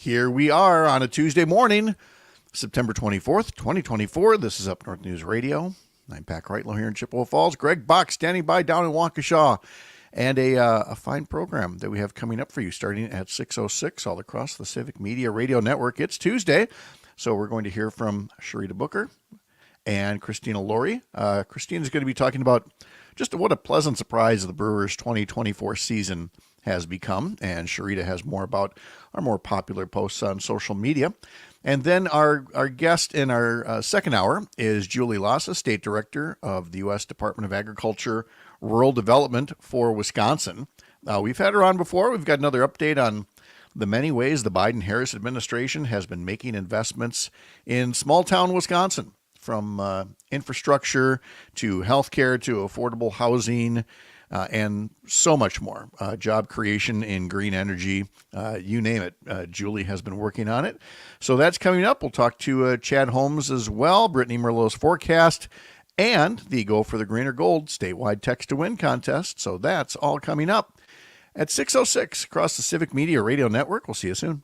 Here we are on a Tuesday morning, September 24th, 2024. This is Up North News Radio. I'm Pat Kreitlow here in Chippewa Falls. Greg Bach standing by down in Waukesha. And a fine program that we have coming up for you starting at 6:06 all across the Civic Media Radio Network. It's Tuesday, so we're going to hear from Sharita Booker and Christina Laurie. Christina's going to be talking about just what a pleasant surprise the Brewers' 2024 season has become, and Sharita has more about our more popular posts on social media. And then our guest in our second hour is Julie Lassa, State Director of the U.S. Department of Agriculture Rural Development for Wisconsin. We've had her on before. We've got another update on the many ways the Biden-Harris administration has been making investments in small-town Wisconsin, from infrastructure to healthcare to affordable housing, and so much more. Job creation in green energy, you name it. Julie has been working on it. So that's coming up. We'll talk to Chad Holmes as well, Brittany Merlot's forecast, and the Go for the Green or Gold statewide text to win contest. So that's all coming up at 6:06 across the Civic Media Radio Network. We'll see you soon.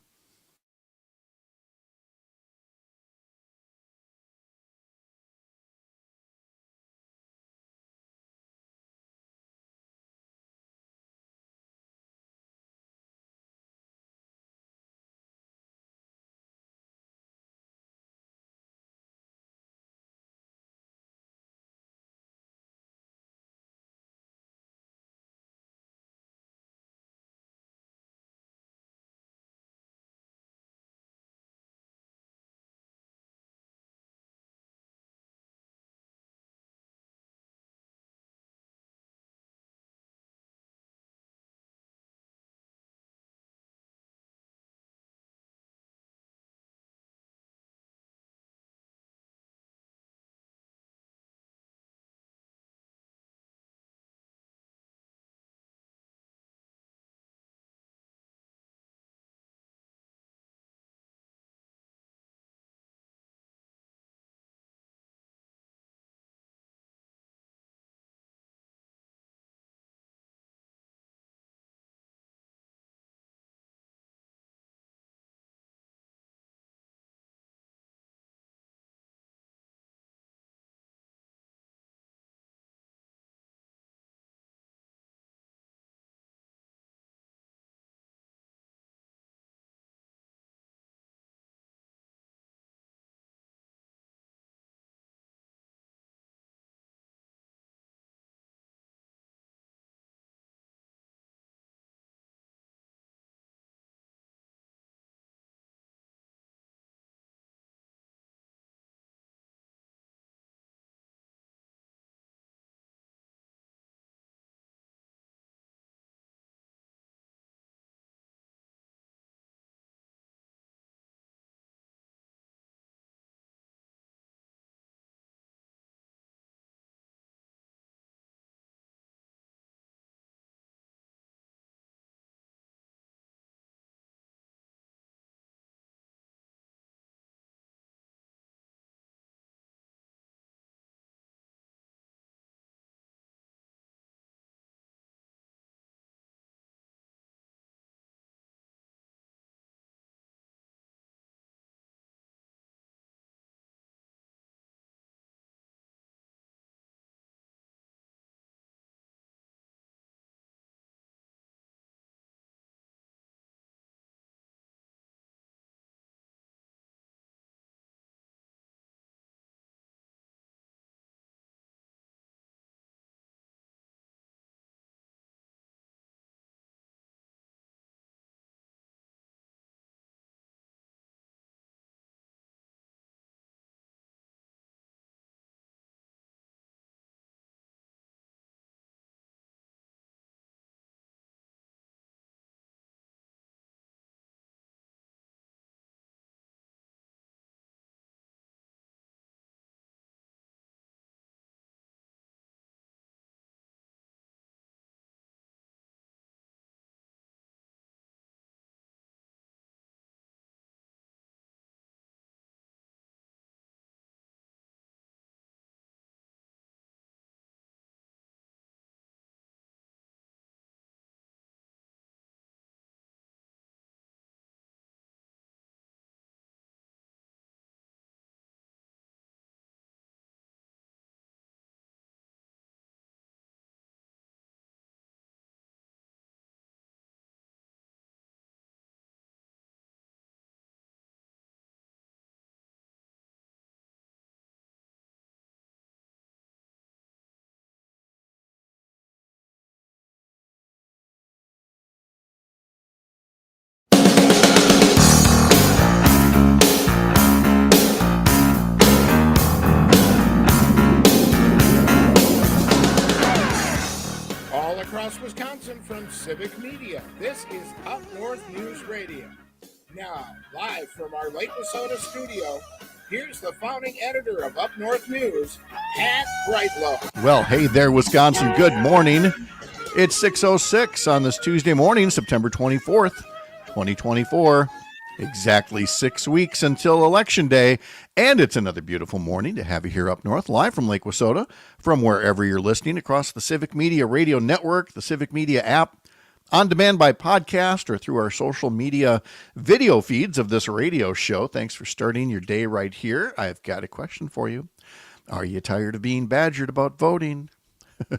Civic Media. This is Up North News Radio. Now, live from our Lake Wissota studio, here's the founding editor of Up North News, Pat Brightlow. Well, hey there, Wisconsin. Good morning. It's 6:06 on this Tuesday morning, September 24th, 2024. Exactly 6 weeks until Election Day, and it's another beautiful morning to have you here up north, live from Lake Wissota, from wherever you're listening across the Civic Media Radio Network, the Civic Media app, on demand by podcast, or through our social media video feeds of this radio show. Thanks for starting your day right here. I've got a question for you. Are you tired of being badgered about voting?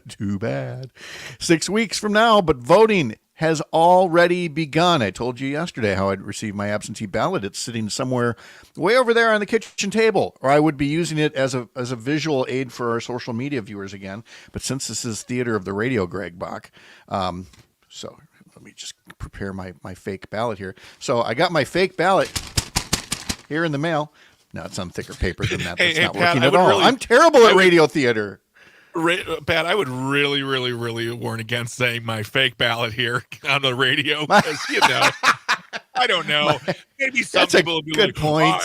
Too bad. 6 weeks from now, but voting has already begun. I told you yesterday how I'd received my absentee ballot. It's sitting somewhere way over there on the kitchen table, or I would be using it as a visual aid for our social media viewers again. But since this is theater of the radio, Greg Bach, so let me just prepare my fake ballot here. So I got my fake ballot here in the mail. No, it's on thicker paper than that. That's not Pat, working at all. I'm terrible at radio theater. Pat, I would really warn against saying my fake ballot here on the radio, because, I don't know. Maybe some people will be good like, point.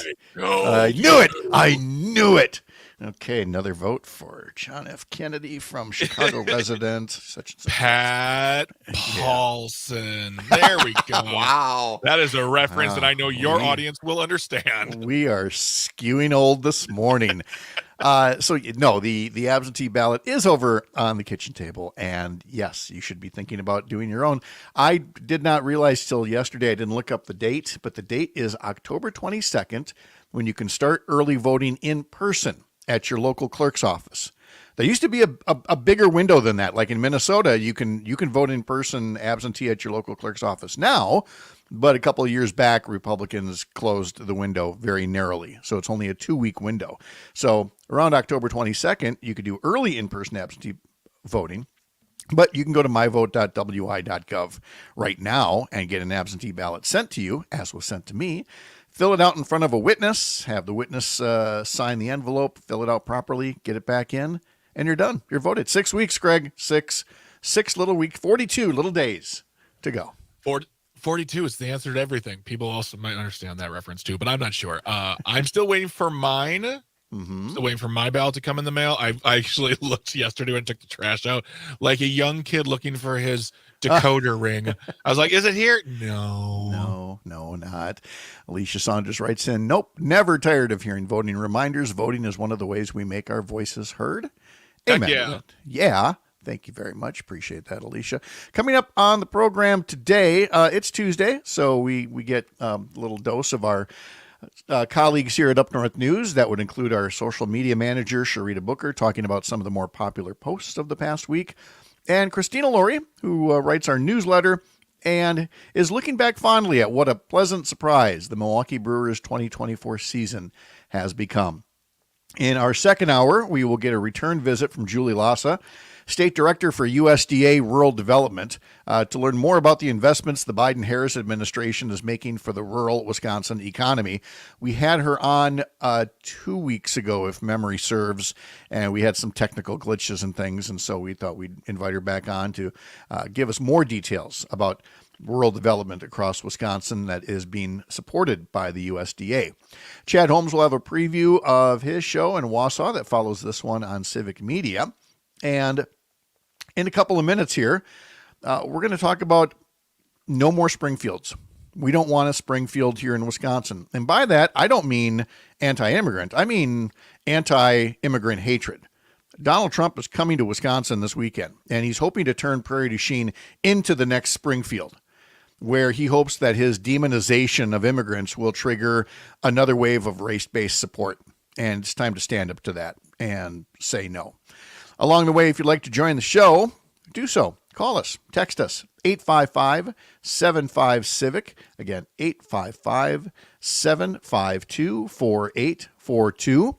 I knew it. Okay, another vote for John F. Kennedy from Chicago resident. Such and such. Pat Paulson. There we go. Wow. That is a reference that I know your audience will understand. We are skewing old this morning. The absentee ballot is over on the kitchen table, and yes, you should be thinking about doing your own. I did not realize till yesterday, I didn't look up the date, but the date is October 22nd, when you can start early voting in person at your local clerk's office. There used to be a bigger window than that. Like in Minnesota, you can vote in person absentee at your local clerk's office now, but a couple of years back, Republicans closed the window very narrowly. So it's only a 2-week window. So around October 22nd, you could do early in-person absentee voting, but you can go to myvote.wi.gov right now and get an absentee ballot sent to you, as was sent to me. Fill it out in front of a witness, have the witness sign the envelope, fill it out properly, get it back in, and you're done. You're voted. 6 weeks, Greg. Six little weeks, 42 little days to go. 42 is the answer to everything. People also might understand that reference too, but I'm not sure. I'm still waiting for mine. Still waiting for my ballot to come in the mail. I actually looked yesterday when I took the trash out, like a young kid looking for his decoder ring. I was like, is it here? No, not. Alicia Saunders writes in, nope, never tired of hearing voting reminders. Voting is one of the ways we make our voices heard. Amen. Yeah. Thank you very much. Appreciate that, Alicia. Coming up on the program today, it's Tuesday, so we get a little dose of our colleagues here at Up North News. That would include our social media manager, Sharita Booker, talking about some of the more popular posts of the past week, and Christina Laurie, who writes our newsletter and is looking back fondly at what a pleasant surprise the Milwaukee Brewers 2024 season has become. In our second hour, we will get a return visit from Julie Lassa, State Director for USDA Rural Development, to learn more about the investments the Biden-Harris administration is making for the rural Wisconsin economy. We had her on 2 weeks ago, if memory serves, and we had some technical glitches and things, and so we thought we'd invite her back on to give us more details about rural development across Wisconsin that is being supported by the USDA. Chad Holmes will have a preview of his show in Wausau that follows this one on Civic Media. And in a couple of minutes here, we're going to talk about no more Springfields. We don't want a Springfield here in Wisconsin. And by that, I don't mean anti-immigrant. I mean anti-immigrant hatred. Donald Trump is coming to Wisconsin this weekend, and he's hoping to turn Prairie du Chien into the next Springfield, where he hopes that his demonization of immigrants will trigger another wave of race-based support. And it's time to stand up to that and say no. Along the way, if you'd like to join the show, do so. Call us, text us, 855-75-CIVIC. Again, 855-752-4842.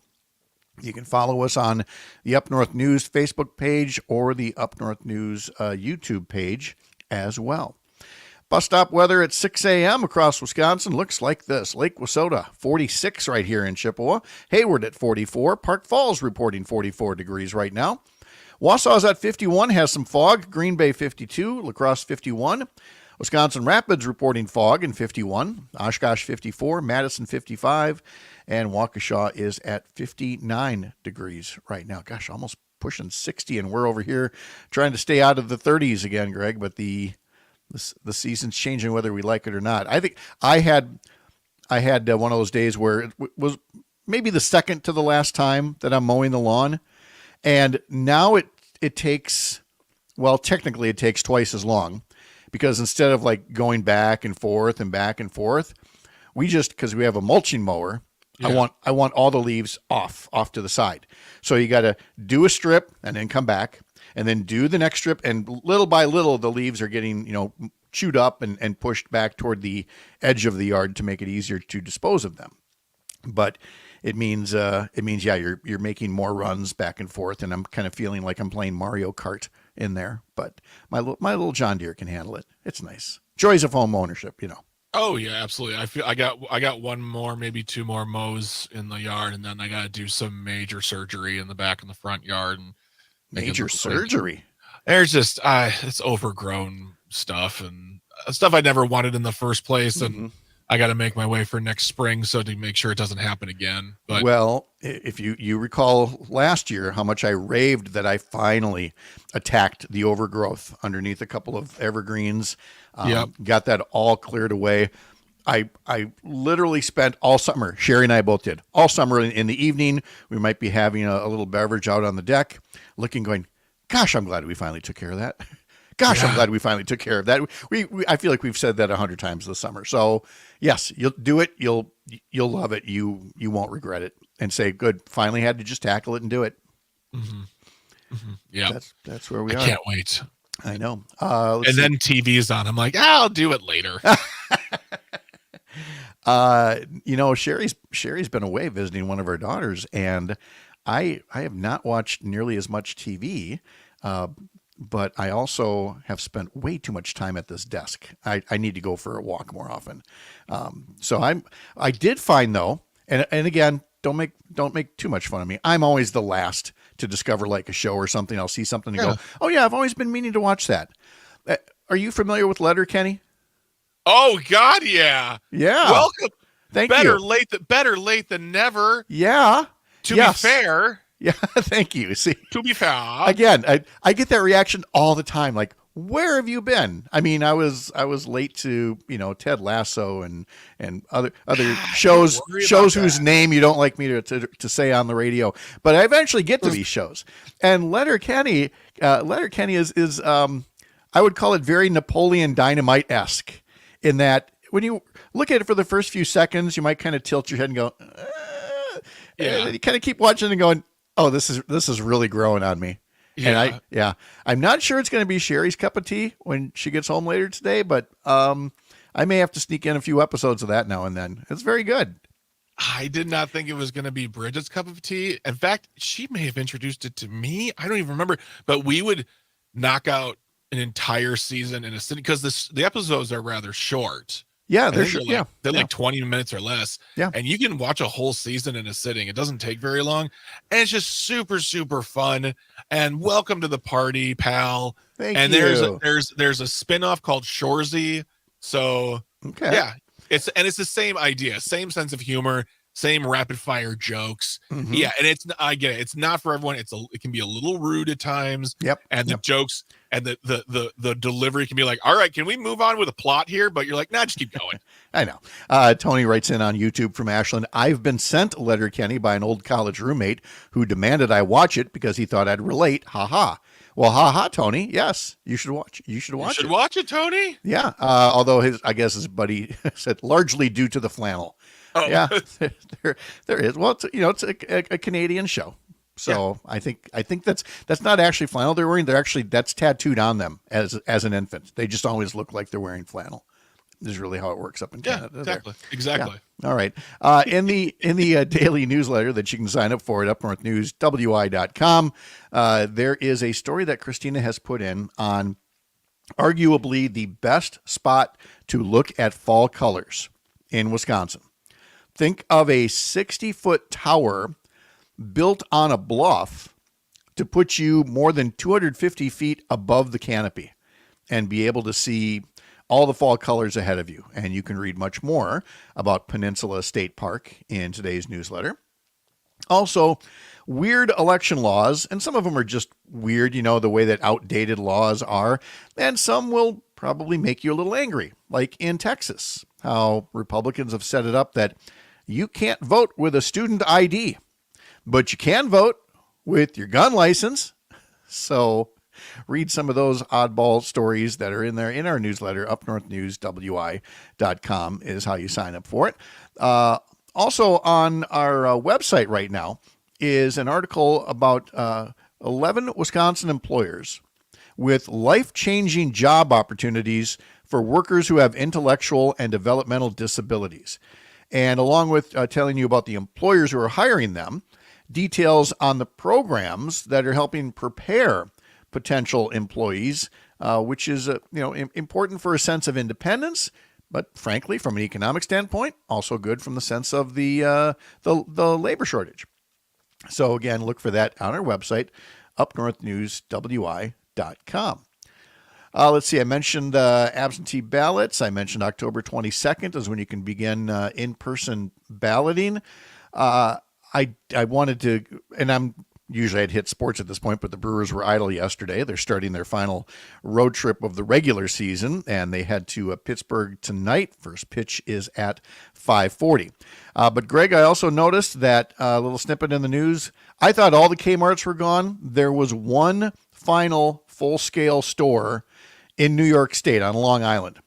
You can follow us on the Up North News Facebook page or the Up North News YouTube page as well. Bus stop weather at 6 a.m. across Wisconsin looks like this. Lake Wissota, 46 right here in Chippewa. Hayward at 44. Park Falls reporting 44 degrees right now. Wausau is at 51, has some fog. Green Bay 52, La Crosse 51. Wisconsin Rapids reporting fog in 51. Oshkosh 54, Madison 55, and Waukesha is at 59 degrees right now. Gosh, almost pushing 60, and we're over here trying to stay out of the 30s again, Greg, but the season's changing whether we like it or not. I think I had one of those days where it was maybe the second to the last time that I'm mowing the lawn, and now it takes, well, technically it takes twice as long, because instead of like going back and forth, we just, because we have a mulching mower, yeah. I want all the leaves off to the side. So you got to do a strip and then come back and then do the next strip, and little by little the leaves are getting, chewed up and pushed back toward the edge of the yard to make it easier to dispose of them. But it means yeah, you're making more runs back and forth, and I'm kind of feeling like I'm playing Mario Kart in there. But my little John Deere can handle it. It's nice. Joys of home ownership, Oh yeah, absolutely. I got one more, maybe two more mows in the yard, and then I got to do some major surgery in the back and the front yard. And major surgery? There's just it's overgrown stuff and stuff I never wanted in the first place, and I got to make my way for next spring so to make sure it doesn't happen again. But well, if you recall last year how much I raved that I finally attacked the overgrowth underneath a couple of evergreens, got that all cleared away. I literally spent all summer, Sherry and I both did, all summer in the evening, we might be having a little beverage out on the deck, going, gosh, I'm glad we finally took care of that. Gosh, yeah. I'm glad we finally took care of that. I feel like we've said that 100 times this summer. So yes, you'll do it. You'll love it. You won't regret it, and say, good, finally had to just tackle it and do it. Yeah. That's where we are. I can't wait. I know. And then TV's on. I'm like, I'll do it later. Sherry's been away visiting one of our daughters, and I have not watched nearly as much TV, but I also have spent way too much time at this desk. I need to go for a walk more often. So I did find though, and again, don't make too much fun of me. I'm always the last to discover like a show or something. I'll see something and go, oh yeah, I've always been meaning to watch that. Are you familiar with Letterkenny? Oh God, yeah. Yeah. Welcome. Thank better you. Better late than never. Yeah. To be fair. Yeah. Thank you. See, to be fair. Again, I get that reaction all the time. Like, where have you been? I mean, I was late to, Ted Lasso and other shows whose name you don't like me to say on the radio, but I eventually get to these shows. And Letterkenny is I would call it very Napoleon Dynamite-esque, in that when you look at it for the first few seconds, you might kind of tilt your head and go, and you kind of keep watching and going, oh, this is really growing on me. Yeah. And I'm not sure it's going to be Sherry's cup of tea when she gets home later today, but I may have to sneak in a few episodes of that now and then. It's very good. I did not think it was going to be Bridget's cup of tea. In fact, she may have introduced it to me. I don't even remember, but we would knock out an entire season in a sitting because the episodes are rather short. Yeah, they're like 20 minutes or less. Yeah. And you can watch a whole season in a sitting. It doesn't take very long. And it's just super, super fun. And welcome to the party, pal. Thank you. There's a spinoff called Shoresy. So yeah, it's the same idea, same sense of humor, same rapid fire jokes. Yeah. And I get it. It's not for everyone. It can be a little rude at times. Yep. And the jokes and the delivery can be like, all right, can we move on with a plot here? But you're like, nah, just keep going. I know. Tony writes in on YouTube from Ashland. I've been sent Letterkenny by an old college roommate who demanded I watch it because he thought I'd relate. Ha ha. Well, ha ha, Tony. Yes, you should watch. You should watch it. Watch it, Tony. Yeah. Although his buddy said largely due to the flannel. Oh. Yeah, there is. Well, it's a Canadian show. So yeah. I think that's not actually flannel they're wearing. That's tattooed on them as an infant. They just always look like they're wearing flannel. This is really how it works up in Canada. Exactly. Yeah. All right. In the daily newsletter that you can sign up for at UpNorthNewsWI.com, there is a story that Christina has put in on arguably the best spot to look at fall colors in Wisconsin. Think of a 60-foot tower built on a bluff to put you more than 250 feet above the canopy and be able to see all the fall colors ahead of you. And you can read much more about Peninsula State Park in today's newsletter. Also, weird election laws, and some of them are just weird, the way that outdated laws are, and some will probably make you a little angry, like in Texas, how Republicans have set it up that you can't vote with a student ID, but you can vote with your gun license. So read some of those oddball stories that are in there in our newsletter. UpNorthNewsWI.com is how you sign up for it. Also on our website right now is an article about 11 Wisconsin employers with life-changing job opportunities for workers who have intellectual and developmental disabilities. And along with telling you about the employers who are hiring them, details on the programs that are helping prepare potential employees, which is important for a sense of independence, but frankly, from an economic standpoint, also good from the sense of the labor shortage. So again, look for that on our website, UpNorthNewsWI.com. Let's see, I mentioned absentee ballots. I mentioned October 22nd is when you can begin in-person balloting. I wanted to, and usually I'd hit sports at this point, but the Brewers were idle yesterday. They're starting their final road trip of the regular season, and they head to Pittsburgh tonight. First pitch is at 5:40. But Greg, I also noticed that little snippet in the news. I thought all the Kmarts were gone. There was one final full-scale store in New York State on Long Island,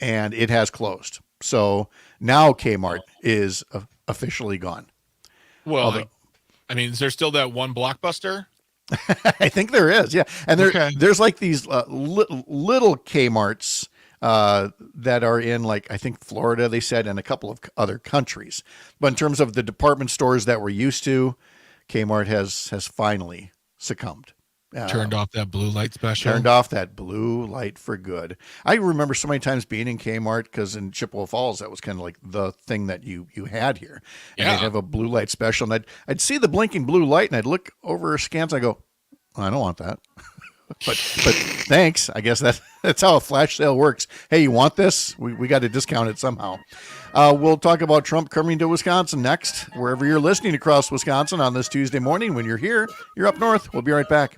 and it has closed. So now Kmart is officially gone. Well, is there still that one Blockbuster? I think there is, yeah. And there's like these little Kmarts that are in, like, I think Florida, they said, and a couple of other countries. But in terms of the department stores that we're used to, Kmart has finally succumbed. Turned off that blue light special. Turned off that blue light for good. I remember so many times being in Kmart because in Chippewa Falls, that was kind of like the thing that you had here. And they'd have a blue light special. And I'd see the blinking blue light and I'd look over scans. I go, I don't want that. but thanks. I guess that's how a flash sale works. Hey, you want this? We got to discount it somehow. We'll talk about Trump coming to Wisconsin next. Wherever you're listening across Wisconsin on this Tuesday morning, when you're here, you're up north. We'll be right back.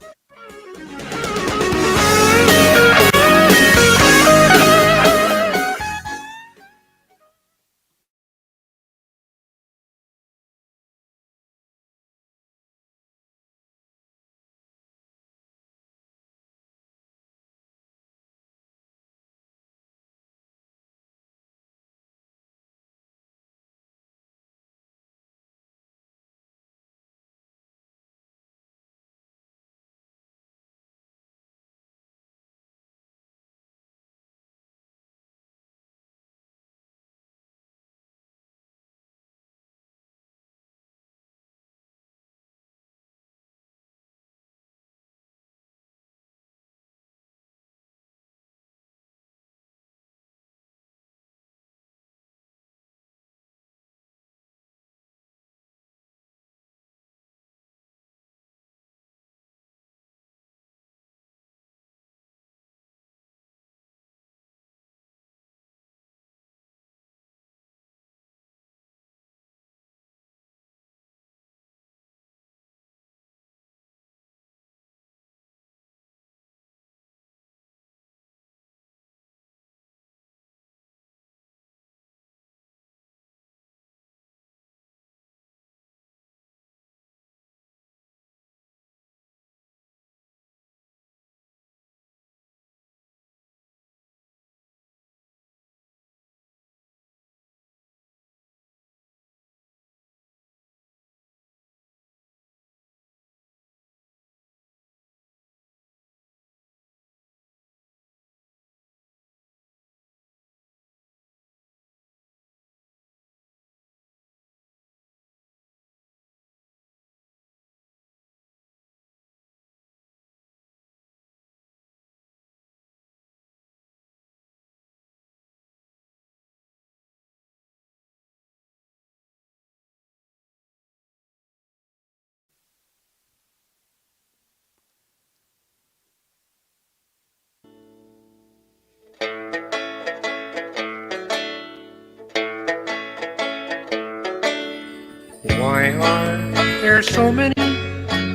Why are there so many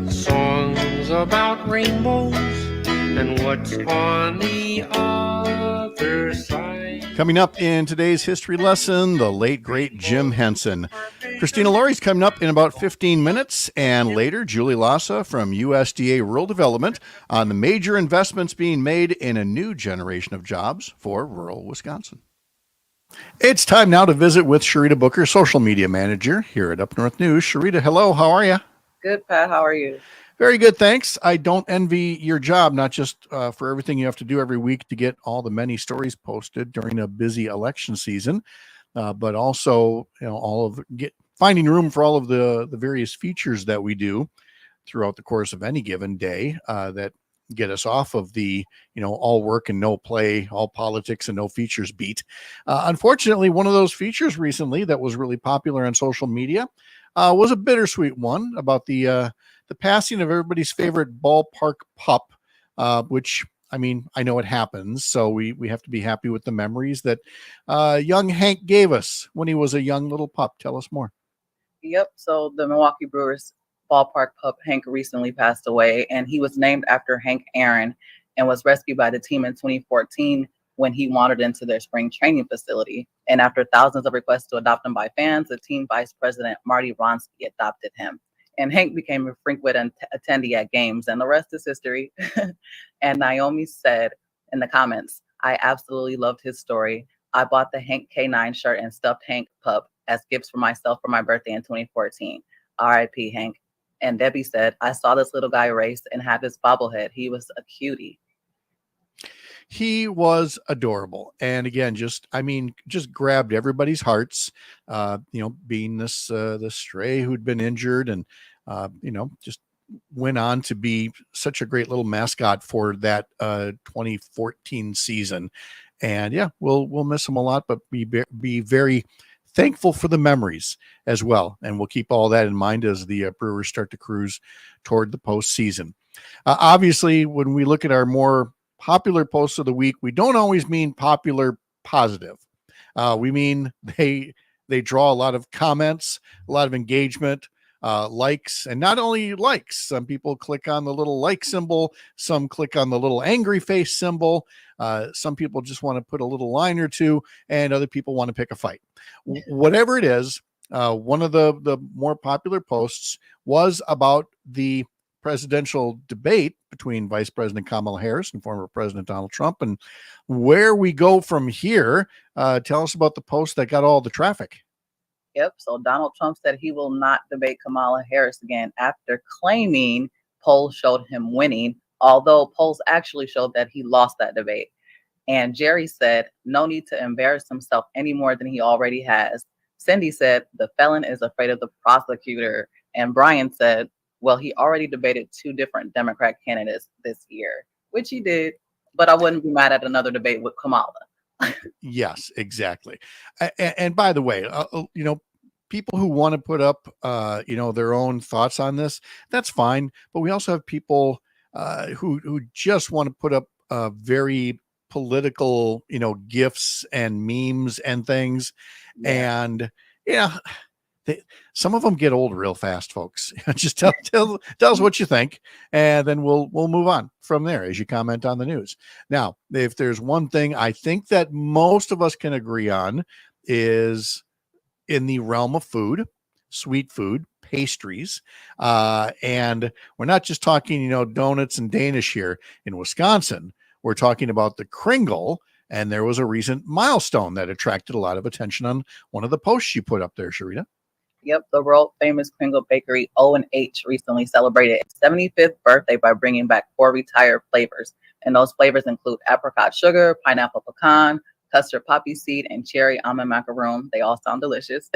songs about rainbows? And what's on the other side? Coming up in today's history lesson, the late, great Jim Henson. Christina Laurie's coming up in about 15 minutes, and later, Julie Lassa from USDA Rural Development on the major investments being made in a new generation of jobs for rural Wisconsin. It's time now to visit with Sharita Booker, social media manager here at Up North News. Sharita, hello, how are you? Good, Pat. How are you? Very good, thanks. I don't envy your job, not just for everything you have to do every week to get all the many stories posted during a busy election season, but also, all of finding room for all of the various features that we do throughout the course of any given day that get us off of the all work and no play, all politics and no features beat. Unfortunately, one of those features recently that was really popular on social media was a bittersweet one about the passing of everybody's favorite ballpark pup, which, I mean, I know it happens, so we have to be happy with the memories that young Hank gave us when he was a young little pup. Tell us more. Yep. So the Milwaukee Brewers ballpark pup Hank recently passed away, and he was named after Hank Aaron and was rescued by the team in 2014 when he wandered into their spring training facility. And after thousands of requests to adopt him by fans, the team vice president, Marty Wronski, adopted him. And Hank became a frequent attendee at games, and the rest is history. And Naomi said in the comments, I absolutely loved his story. I bought the Hank K9 shirt and stuffed Hank pup as gifts for myself for my birthday in 2014. R.I.P. Hank. And Debbie said, I saw this little guy race and have his bobblehead. He was a cutie. He was adorable. And again, just grabbed everybody's hearts, being this stray who'd been injured and, just went on to be such a great little mascot for that 2014 season. And yeah, we'll miss him a lot, but be very thankful for the memories as well. And we'll keep all that in mind as the Brewers start to cruise toward the postseason. Obviously, when we look at our more popular posts of the week, we don't always mean popular positive. We mean they draw a lot of comments, a lot of engagement, likes, and not only likes. Some people click on the little like symbol, some click on the little angry face symbol. Some people just want to put a little line or two, and other people want to pick a fight. Whatever it is, one of the more popular posts was about the presidential debate between Vice President Kamala Harris and former President Donald Trump, and where we go from here. Tell us about the post that got all the traffic. Yep. So Donald Trump said he will not debate Kamala Harris again after claiming polls showed him winning, although polls actually showed that he lost that debate. And Jerry said, no need to embarrass himself any more than he already has. Cindy said, the felon is afraid of the prosecutor. And Brian said, well, he already debated two different Democrat candidates this year, which he did, but I wouldn't be mad at another debate with Kamala. Yes, exactly. And by the way, people who want to put up, their own thoughts on this, that's fine. But we also have people who just want to put up very political, gifs and memes and things. Yeah. And some of them get old real fast, folks. Just tell us what you think, and then we'll move on from there as you comment on the news. Now, if there's one thing I think that most of us can agree on is in the realm of food, sweet food, pastries, and we're not just talking, donuts and Danish here in Wisconsin. We're talking about the Kringle, and there was a recent milestone that attracted a lot of attention on one of the posts you put up there, Sharita. Yep, the world famous Kringle Bakery O&H recently celebrated its 75th birthday by bringing back 4 retired flavors. And those flavors include apricot sugar, pineapple pecan, custard poppy seed, and cherry almond macaroon. They all sound delicious.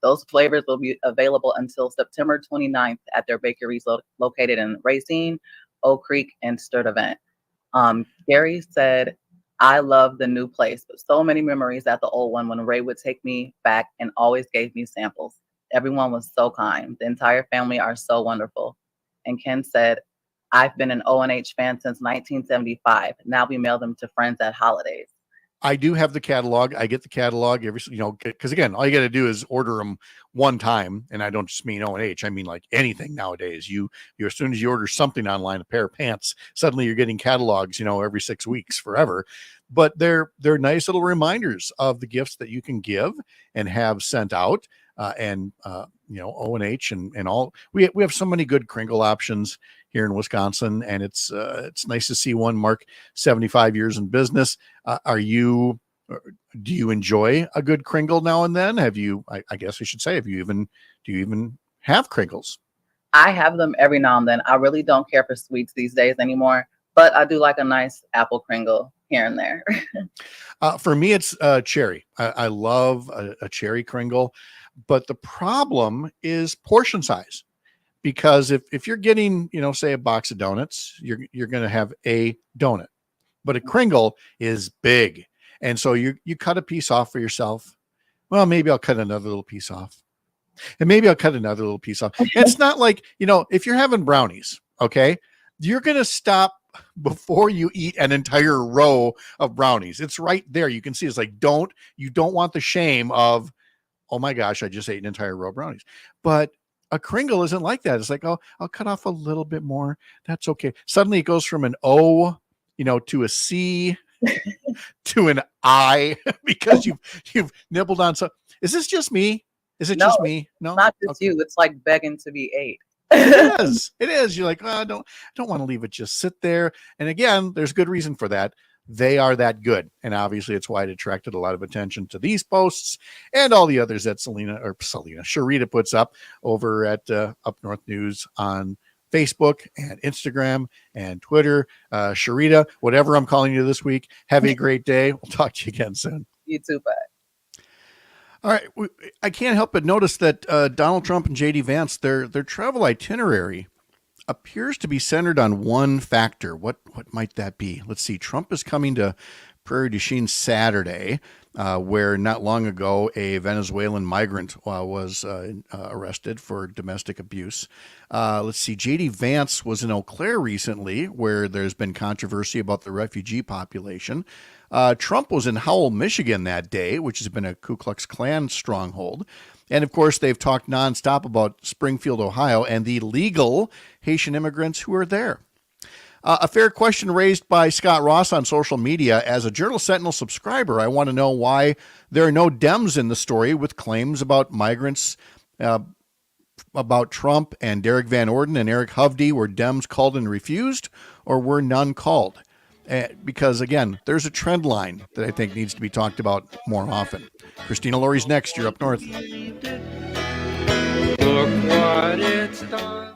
Those flavors will be available until September 29th at their bakeries located in Racine, Oak Creek, and Sturtevant. Gary said, I love the new place, but so many memories at the old one when Ray would take me back and always gave me samples. Everyone was so kind. The entire family are so wonderful. And Ken said, I've been an O&H fan since 1975. Now we mail them to friends at holidays. I do have the catalog. I get the catalog every, because again, all you got to do is order them one time, and I don't just mean O&H. I mean like anything nowadays. You as soon as you order something online, a pair of pants, suddenly you're getting catalogs, every 6 weeks forever. But they're nice little reminders of the gifts that you can give and have sent out. And O&H and all. We have so many good Kringle options here in Wisconsin, and it's nice to see one mark 75 years in business. Do you enjoy a good Kringle now and then? Have you? I guess I should say, do you even have Kringles? I have them every now and then. I really don't care for sweets these days anymore, but I do like a nice apple Kringle here and there. For me, it's cherry. I love a cherry Kringle, but the problem is portion size. Because if you're getting, say a box of donuts, you're going to have a donut, but a Kringle is big. And so you cut a piece off for yourself. Well, maybe I'll cut another little piece off, and maybe I'll cut another little piece off. And it's not like, if you're having brownies, okay, you're going to stop before you eat an entire row of brownies. It's right there. You can see it's like, you don't want the shame of, oh my gosh, I just ate an entire row of brownies. But a Kringle isn't like that. It's like, oh, I'll cut off a little bit more. That's okay. Suddenly it goes from an O, to a C, to an I, because you've nibbled on some. Is this just me? Is it just me? No, not just okay. you. It's like begging to be ate. It is. It is. You're like, oh, I don't want to leave it just sit there. And again, there's good reason for that. They are that good. And obviously it's why it attracted a lot of attention to these posts and all the others that Sharita puts up over at Up North News on Facebook and Instagram and Twitter. Sharita, whatever I'm calling you this week, have a great day. We'll talk to you again soon. You too, bud. All right. I can't help but notice that Donald Trump and J.D. Vance, their travel itinerary appears to be centered on one factor. What might that be? Let's see. Trump is coming to Prairie du Chien Saturday, where not long ago a Venezuelan migrant was arrested for domestic abuse. Let's see. J.D. Vance was in Eau Claire recently, where there's been controversy about the refugee population. Trump was in Howell, Michigan that day, which has been a Ku Klux Klan stronghold. And of course, they've talked nonstop about Springfield, Ohio, and the legal Haitian immigrants who are there. A fair question raised by Scott Ross on social media. As a Journal Sentinel subscriber, I want to know why there are no Dems in the story with claims about migrants, about Trump and Derek Van Orden and Eric Hovde. Were Dems called and refused, or were none called? Because, again, there's a trend line that I think needs to be talked about more often. Christina Laurie's next. You're Up North. Look what it's done.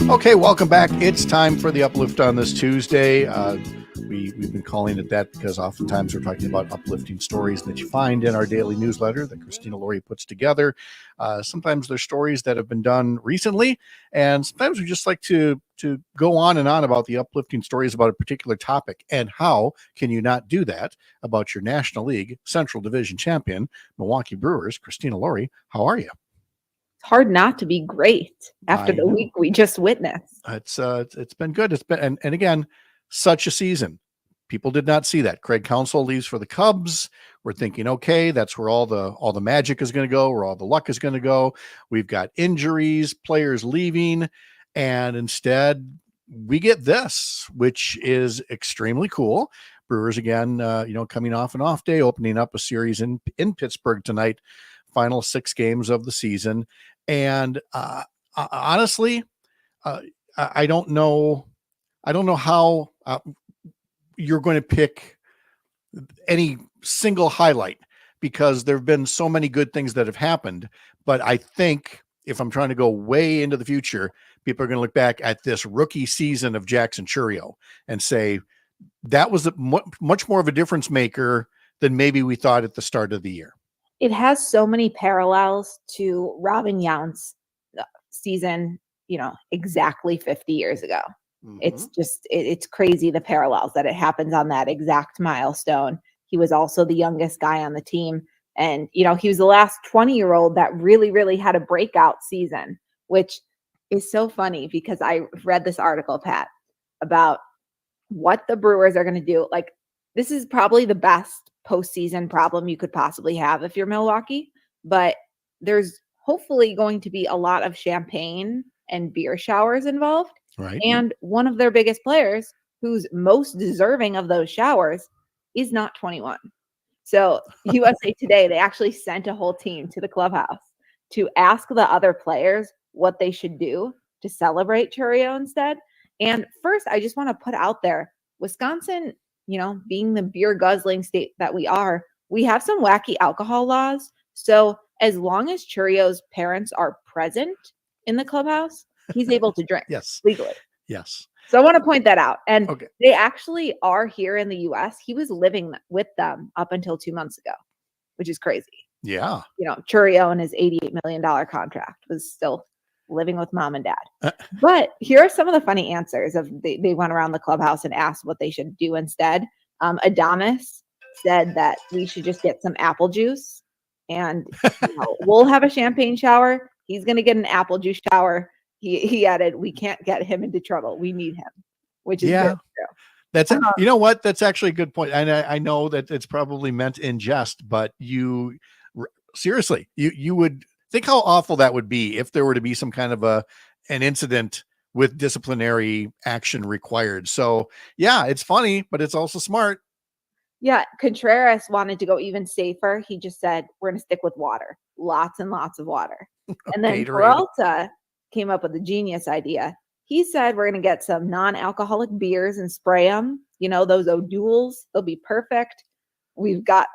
Okay, welcome back. It's time for the Uplift on this Tuesday. We've been calling it that because oftentimes we're talking about uplifting stories that you find in our daily newsletter that Christina Laurie puts together. Sometimes they're stories that have been done recently, and sometimes we just like to go on and on about the uplifting stories about a particular topic. And how can you not do that about your National League Central Division champion, Milwaukee Brewers? Christina Laurie, how are you? Hard not to be great after I the know. week we just witnessed. It's been good. It's been and again, such a season. People did not see that. Craig Counsell leaves for the Cubs. We're thinking, okay, that's where all the magic is going to go, where all the luck is going to go. We've got injuries, players leaving, and instead we get this, which is extremely cool. Brewers again, coming off an off day, opening up a series in Pittsburgh tonight. Final 6 games of the season. And honestly, I don't know how you're going to pick any single highlight, because there have been so many good things that have happened. But I think if I'm trying to go way into the future, people are going to look back at this rookie season of Jackson Chourio and say that was much more of a difference maker than maybe we thought at the start of the year. It has so many parallels to Robin Yount's season, exactly 50 years ago. Mm-hmm. It's just, it's crazy the parallels that it happens on that exact milestone. He was also the youngest guy on the team. And, he was the last 20-year-old that really, really had a breakout season, which is so funny because I read this article, Pat, about what the Brewers are going to do. Like, this is probably the best postseason problem you could possibly have if you're Milwaukee, but there's hopefully going to be a lot of champagne and beer showers involved. Right. And one of their biggest players, who's most deserving of those showers, is not 21. So USA Today, they actually sent a whole team to the clubhouse to ask the other players what they should do to celebrate Chourio instead. And first, I just want to put out there, Wisconsin, being the beer guzzling state that we are, we have some wacky alcohol laws. So as long as Chourio's parents are present in the clubhouse, he's able to drink. Yes. Legally. Yes. So I want to point that out. And okay. They actually are here in the US. He was living with them up until 2 months ago, which is crazy. Yeah. Chourio and his $88 million contract was still living with mom and dad. But here are some of the funny answers of they went around the clubhouse and asked what they should do instead. Adamas said that we should just get some apple juice and we'll have a champagne shower. He's going to get an apple juice shower. He added, we can't get him into trouble. We need him, which is very true. That's you know what? That's actually a good point. And I know that it's probably meant in jest, but seriously, you would think how awful that would be if there were to be some kind of an incident with disciplinary action required. So yeah, it's funny, but it's also smart. Yeah, Contreras wanted to go even safer. He just said, we're going to stick with water, lots and lots of water. And then Peralta came up with a genius idea. He said, we're going to get some non-alcoholic beers and spray them. Those O'Douls, they'll be perfect. We've got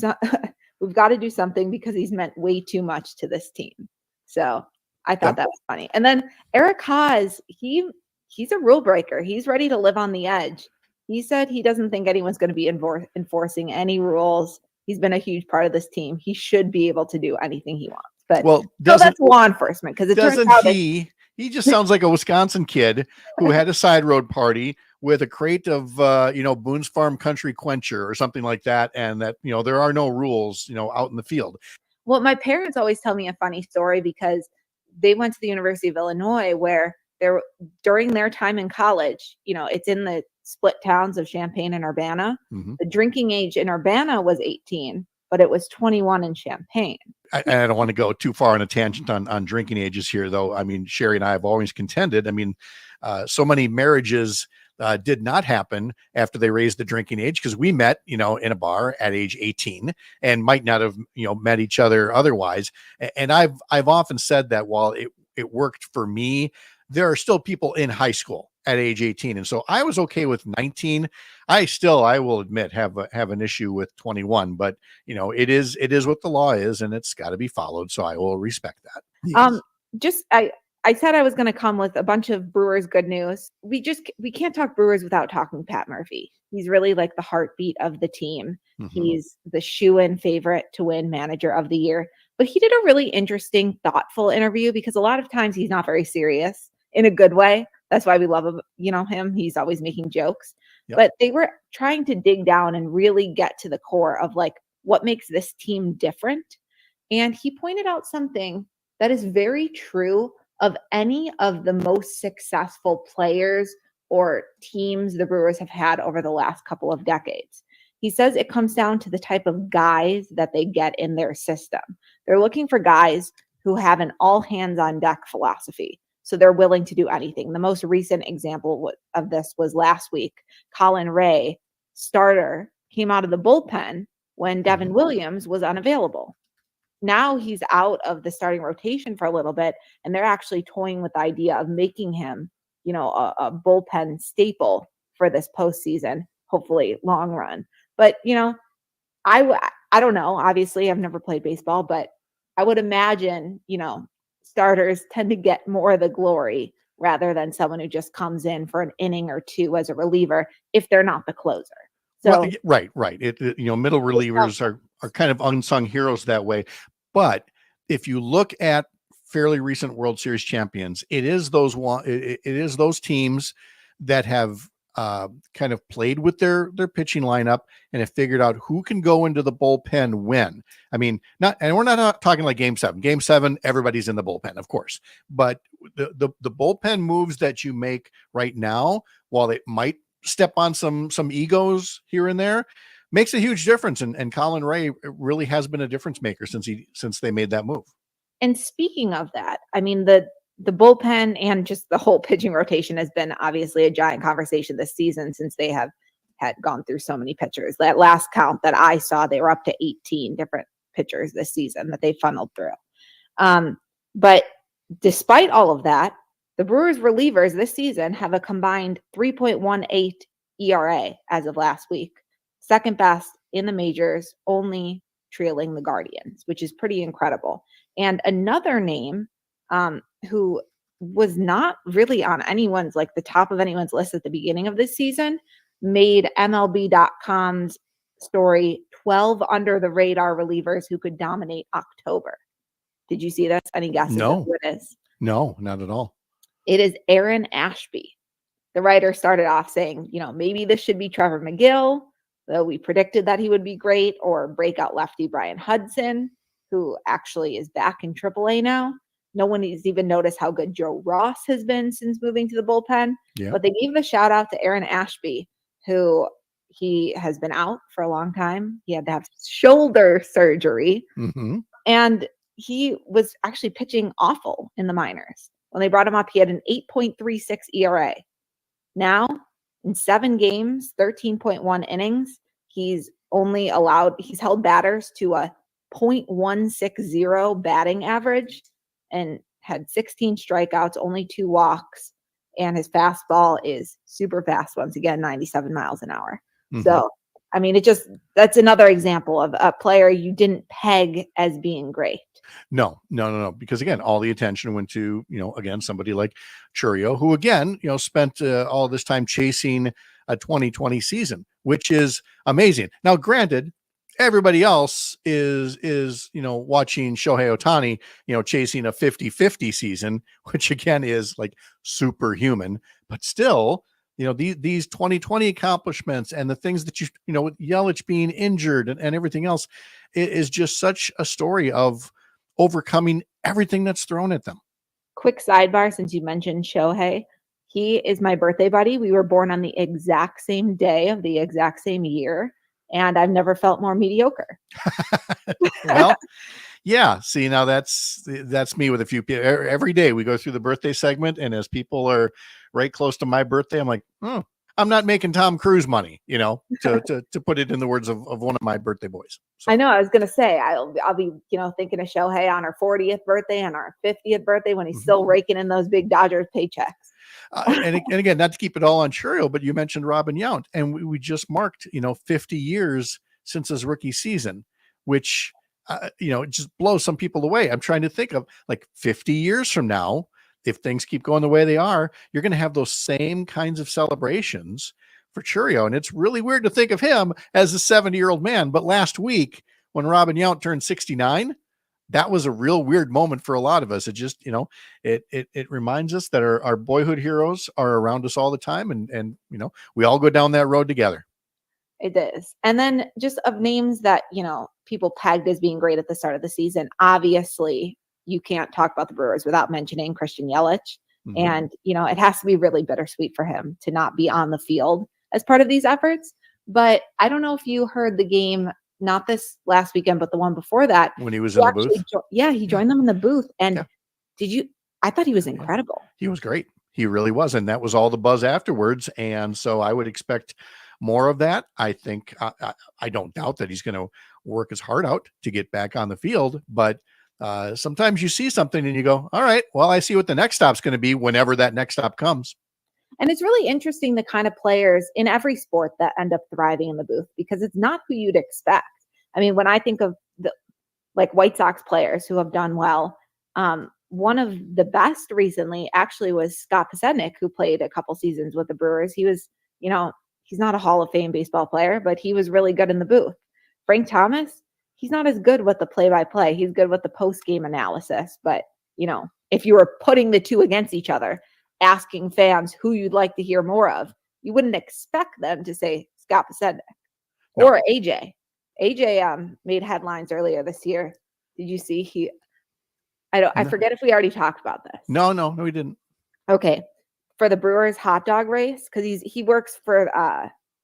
to do something because he's meant way too much to this team. So I thought that was funny. And then Eric Haas, he's a rule breaker. He's ready to live on the edge. He said he doesn't think anyone's going to be enforcing any rules. He's been a huge part of this team. He should be able to do anything he wants. But that's law enforcement, because it turns out he just sounds like a Wisconsin kid who had a side road party with a crate of Boone's Farm Country Quencher or something like that, and that there are no rules out in the field. Well, my parents always tell me a funny story because they went to the University of Illinois, where during their time in college, it's in the split towns of Champaign and Urbana. Mm-hmm. The drinking age in Urbana was 18, but it was 21 in Champaign. I don't want to go too far on a tangent on drinking ages here, though. I mean, Sherry and I have always contended. I mean, so many marriages did not happen after they raised the drinking age, because we met, in a bar at age 18 and might not have, met each other otherwise. And I've often said that while it worked for me, there are still people in high school at age 18. And so I was okay with 19. I will admit, have an issue with 21, but it is what the law is, and it's got to be followed. So I will respect that. Yes. I said I was going to come with a bunch of Brewers good news. We can't talk Brewers without talking Pat Murphy. He's really like the heartbeat of the team. Mm-hmm. He's the shoe-in favorite to win Manager of the Year. But he did a really interesting, thoughtful interview, because a lot of times he's not very serious in a good way. That's why we love him. He's always making jokes. Yep. But they were trying to dig down and really get to the core of like what makes this team different. And he pointed out something that is very true of any of the most successful players or teams the Brewers have had over the last couple of decades. He says it comes down to the type of guys that they get in their system. They're looking for guys who have an all hands on deck philosophy. So they're willing to do anything. The most recent example of this was last week. Colin Ray, starter, came out of the bullpen when Devin Williams was unavailable. Now he's out of the starting rotation for a little bit, and they're actually toying with the idea of making him, a bullpen staple for this postseason, hopefully long run. But, I don't know. Obviously, I've never played baseball, but I would imagine, starters tend to get more of the glory rather than someone who just comes in for an inning or two as a reliever if they're not the closer. So right. Middle relievers are kind of unsung heroes that way. But if you look at fairly recent World Series champions, it is those teams that have kind of played with their pitching lineup and have figured out who can go into the bullpen when. I mean, we're not talking like Game 7. Game 7, everybody's in the bullpen, of course. But the bullpen moves that you make right now, while it might step on some egos here and there, makes a huge difference. And Colin Ray really has been a difference maker since they made that move. And speaking of that, I mean, the bullpen and just the whole pitching rotation has been obviously a giant conversation this season, since they had gone through so many pitchers. That last count that I saw, they were up to 18 different pitchers this season that they funneled through. But despite all of that, the Brewers relievers this season have a combined 3.18 ERA as of last week. Second best in the majors, only trailing the Guardians, which is pretty incredible. And another name who was not really on anyone's, like the top of anyone's list at the beginning of this season, made MLB.com's story 12 under the radar relievers who could dominate October. Did you see this? Any guesses of who it is? No, not at all. It is Aaron Ashby. The writer started off saying, maybe this should be Trevor McGill, though we predicted that he would be great, or breakout lefty Brian Hudson, who actually is back in AAA now. No one has even noticed how good Joe Ross has been since moving to the bullpen. Yeah. But they gave the shout out to Aaron Ashby, who he has been out for a long time. He had to have shoulder surgery. Mm-hmm. And he was actually pitching awful in the minors. When they brought him up, he had an 8.36 ERA. Now, in 7 games, 13.1 innings, he's held batters to a .160 batting average and had 16 strikeouts, only 2 walks, and his fastball is super fast. Once again, 97 miles an hour. Mm-hmm. So, I mean, that's another example of a player you didn't peg as being great. No. Because again, all the attention went to, again, somebody like Churio, who again, spent all this time chasing a 2020 season, which is amazing. Now, granted, everybody else is watching Shohei Ohtani, chasing a 50-50 season, which again is like superhuman, but still, these 2020 accomplishments and the things that with Yelich being injured and everything else, it is just such a story of overcoming everything that's thrown at them. Quick sidebar, since you mentioned Shohei, he is my birthday buddy. We were born on the exact same day of the exact same year, and I've never felt more mediocre. Well, yeah. See, now that's me with a few people. Every day we go through the birthday segment, and as people are right close to my birthday, I'm like, I'm not making Tom Cruise money, to put it in the words of one of my birthday boys. So. I know. I was going to say, I'll be, thinking of Shohei on our 40th birthday and our 50th birthday when he's still raking in those big Dodgers paychecks. And again, not to keep it all on Churio, but you mentioned Robin Yount, and we just marked, 50 years since his rookie season, which, it just blows some people away. I'm trying to think of like 50 years from now, if things keep going the way they are, you're going to have those same kinds of celebrations for Churio. And it's really weird to think of him as a 70-year-old man. But last week, when Robin Yount turned 69, that was a real weird moment for a lot of us. It just, it reminds us that our boyhood heroes are around us all the time. And we all go down that road together. It is. And then just of names that, people pegged as being great at the start of the season, obviously you can't talk about the Brewers without mentioning Christian Yelich. And, it has to be really bittersweet for him to not be on the field as part of these efforts. But I don't know if you heard the game, not this last weekend, but the one before that. When he was in the booth? He joined them in the booth. And I thought he was incredible. He was great. He really was. And that was all the buzz afterwards. And so I would expect more of that. I think, I don't doubt that he's going to work his heart out to get back on the field, but sometimes you see something and you go, all right, well, I see what the next stop's going to be whenever that next stop comes. And it's really interesting, the kind of players in every sport that end up thriving in the booth, because it's not who you'd expect. I mean, when I think of the White Sox players who have done well, one of the best recently actually was Scott Pasednik, who played a couple seasons with the Brewers. He was, he's not a Hall of Fame baseball player, but he was really good in the booth. Frank Thomas, he's not as good with the play-by-play. He's good with the post-game analysis. But, if you were putting the two against each other, asking fans who you'd like to hear more of, you wouldn't expect them to say Scott Pasednik or AJ. AJ made headlines earlier this year. Did you see I forget if we already talked about this. No, we didn't. Okay. For the Brewers hot dog race, because he works for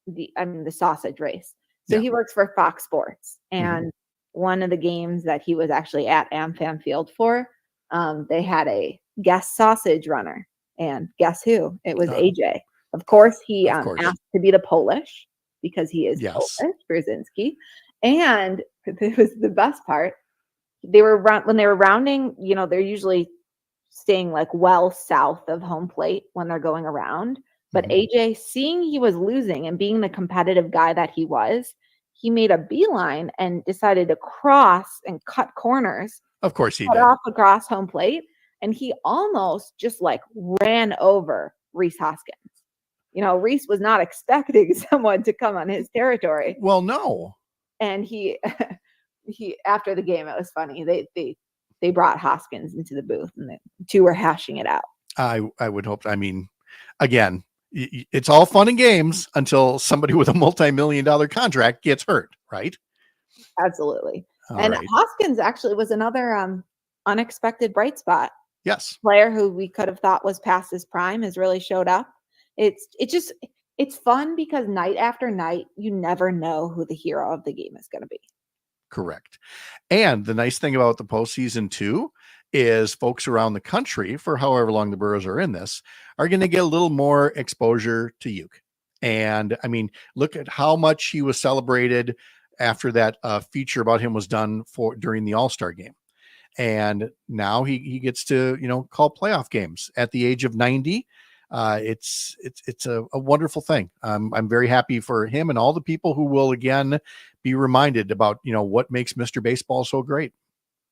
the sausage race. So he works for Fox Sports. And one of the games that he was actually at AmFam Field for, they had a guest sausage runner. And guess who? It was AJ. Of course, he asked to be the Polish, because he is Polish, Brzezinski. And it was the best part. When they were rounding, they're usually staying well south of home plate when they're going around. But AJ, seeing he was losing and being the competitive guy that he was, he made a beeline and decided to cross and cut corners. Of course he did. Cut off across home plate. And he almost just ran over Rhys Hoskins. Rhys was not expecting someone to come on his territory. Well, no. And he after the game, it was funny. They brought Hoskins into the booth and the two were hashing it out. I would hope. I mean, again, it's all fun and games until somebody with a multi-million-dollar contract gets hurt, right? Absolutely. All and right. Hoskins actually was another unexpected bright spot. Yes. Player who we could have thought was past his prime has really showed up. It's fun because night after night, you never know who the hero of the game is going to be. Correct. And the nice thing about the postseason too is folks around the country, for however long the Brewers are in this, are going to get a little more exposure to Uke. And I mean, look at how much he was celebrated after that feature about him was done during the All-Star game. And now he gets to, call playoff games at the age of 90. It's a wonderful thing. I'm very happy for him and all the people who will again be reminded about, what makes Mr. Baseball so great.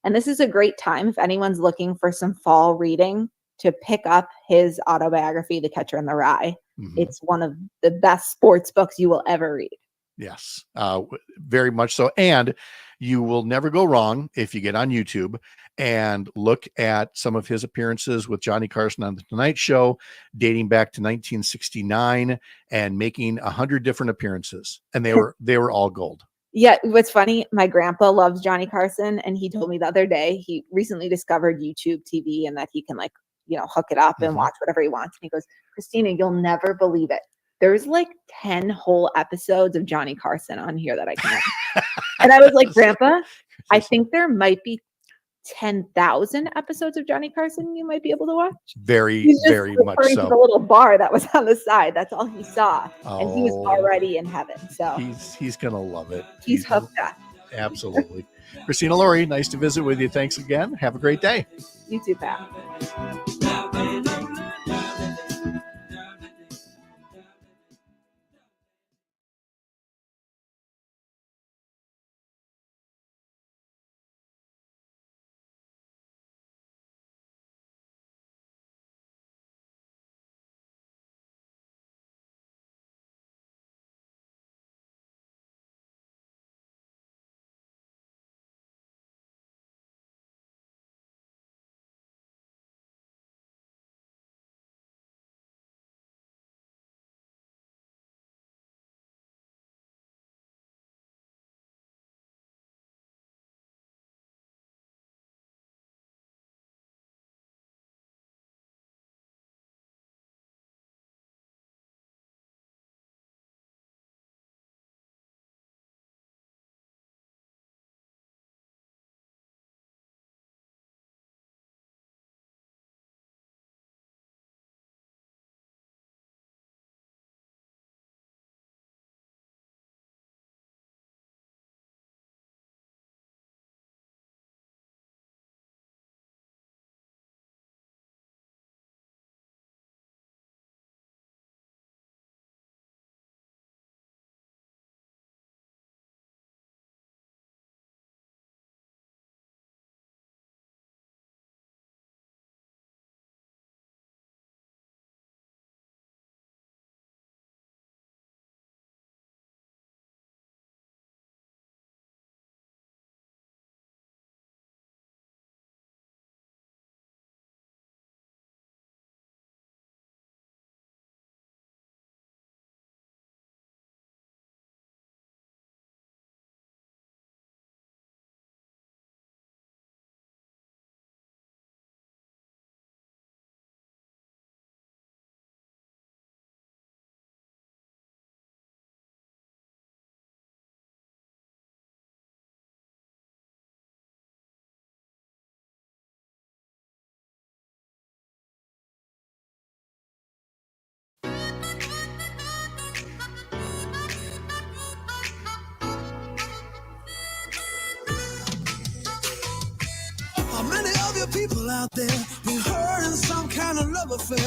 And this is a great time if anyone's looking for some fall reading to pick up his autobiography, The Catcher in the Rye. It's one of the best sports books you will ever read. Yes, very much so. And you will never go wrong if you get on YouTube and look at some of his appearances with Johnny Carson on The Tonight Show, dating back to 1969 and making 100 different appearances. And they were all gold. Yeah. What's funny, my grandpa loves Johnny Carson. And he told me the other day, he recently discovered YouTube TV and that he can hook it up and watch whatever he wants. And he goes, Christina, you'll never believe it. There's 10 whole episodes of Johnny Carson on here that I can watch. And I was like, Grandpa, I think there might be 10,000 episodes of Johnny Carson you might be able to watch. Very, He's just very much referring to the so. little bar that was on the side. That's all he saw. And he was Oh. already in heaven. So He's going to love it. he's hooked up. Absolutely. Christina Laurie, nice to visit with you. Thanks again. Have a great day. You too, Pat.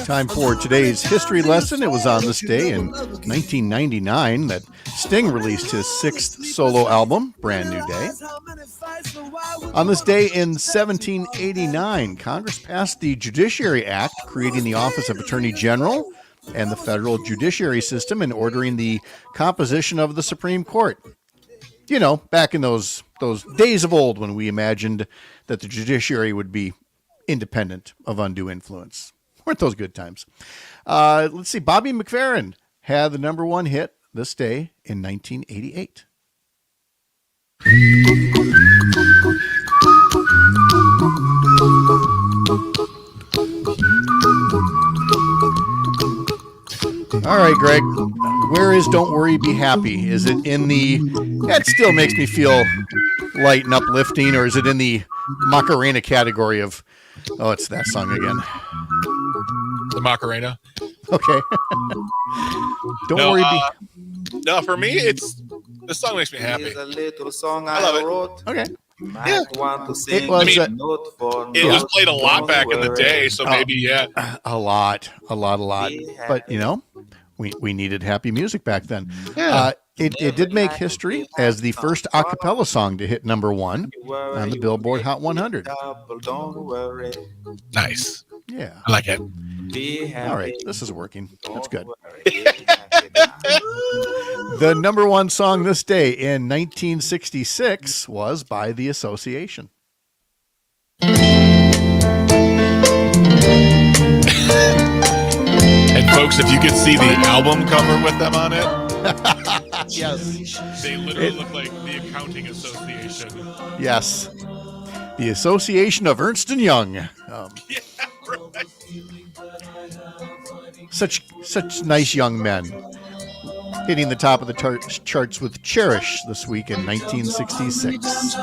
Time for today's history lesson. It was on this day in 1999 that Sting released his 6th solo album, Brand New Day. On this day in 1789, Congress passed the Judiciary Act, creating the Office of Attorney General and the federal judiciary system and ordering the composition of the Supreme Court. You know, back in those days of old when we imagined that the judiciary would be independent of undue influence. Weren't those good times? Let's see. Bobby McFerrin had the #1 hit this day in 1988. All right, Greg, where is Don't Worry, Be Happy? Is it in the, that still makes me feel light and uplifting, or is it in the Macarena category of, oh, it's that song again? The Macarena. Okay. Don't worry. No, for me, it's, this song makes me happy. A little song I love it. wrote. Okay. Yeah. Want to sing It was, it was played a lot back in the day, so maybe, yeah. A lot. But, you know, we needed happy music back then. Yeah. It did make history as the first a cappella song to hit #1 on the Billboard Hot 100. Don't worry. Nice. Yeah. I like it. All right. This is working. That's good. The #1 song this day in 1966 was by The Association. And folks, if you could see the album cover with them on it, Yes. they literally look like the Accounting Association. Yes. The Association of Ernst & Young. Yeah, right. Such nice young men. Hitting the top of the charts with Cherish this week in 1966.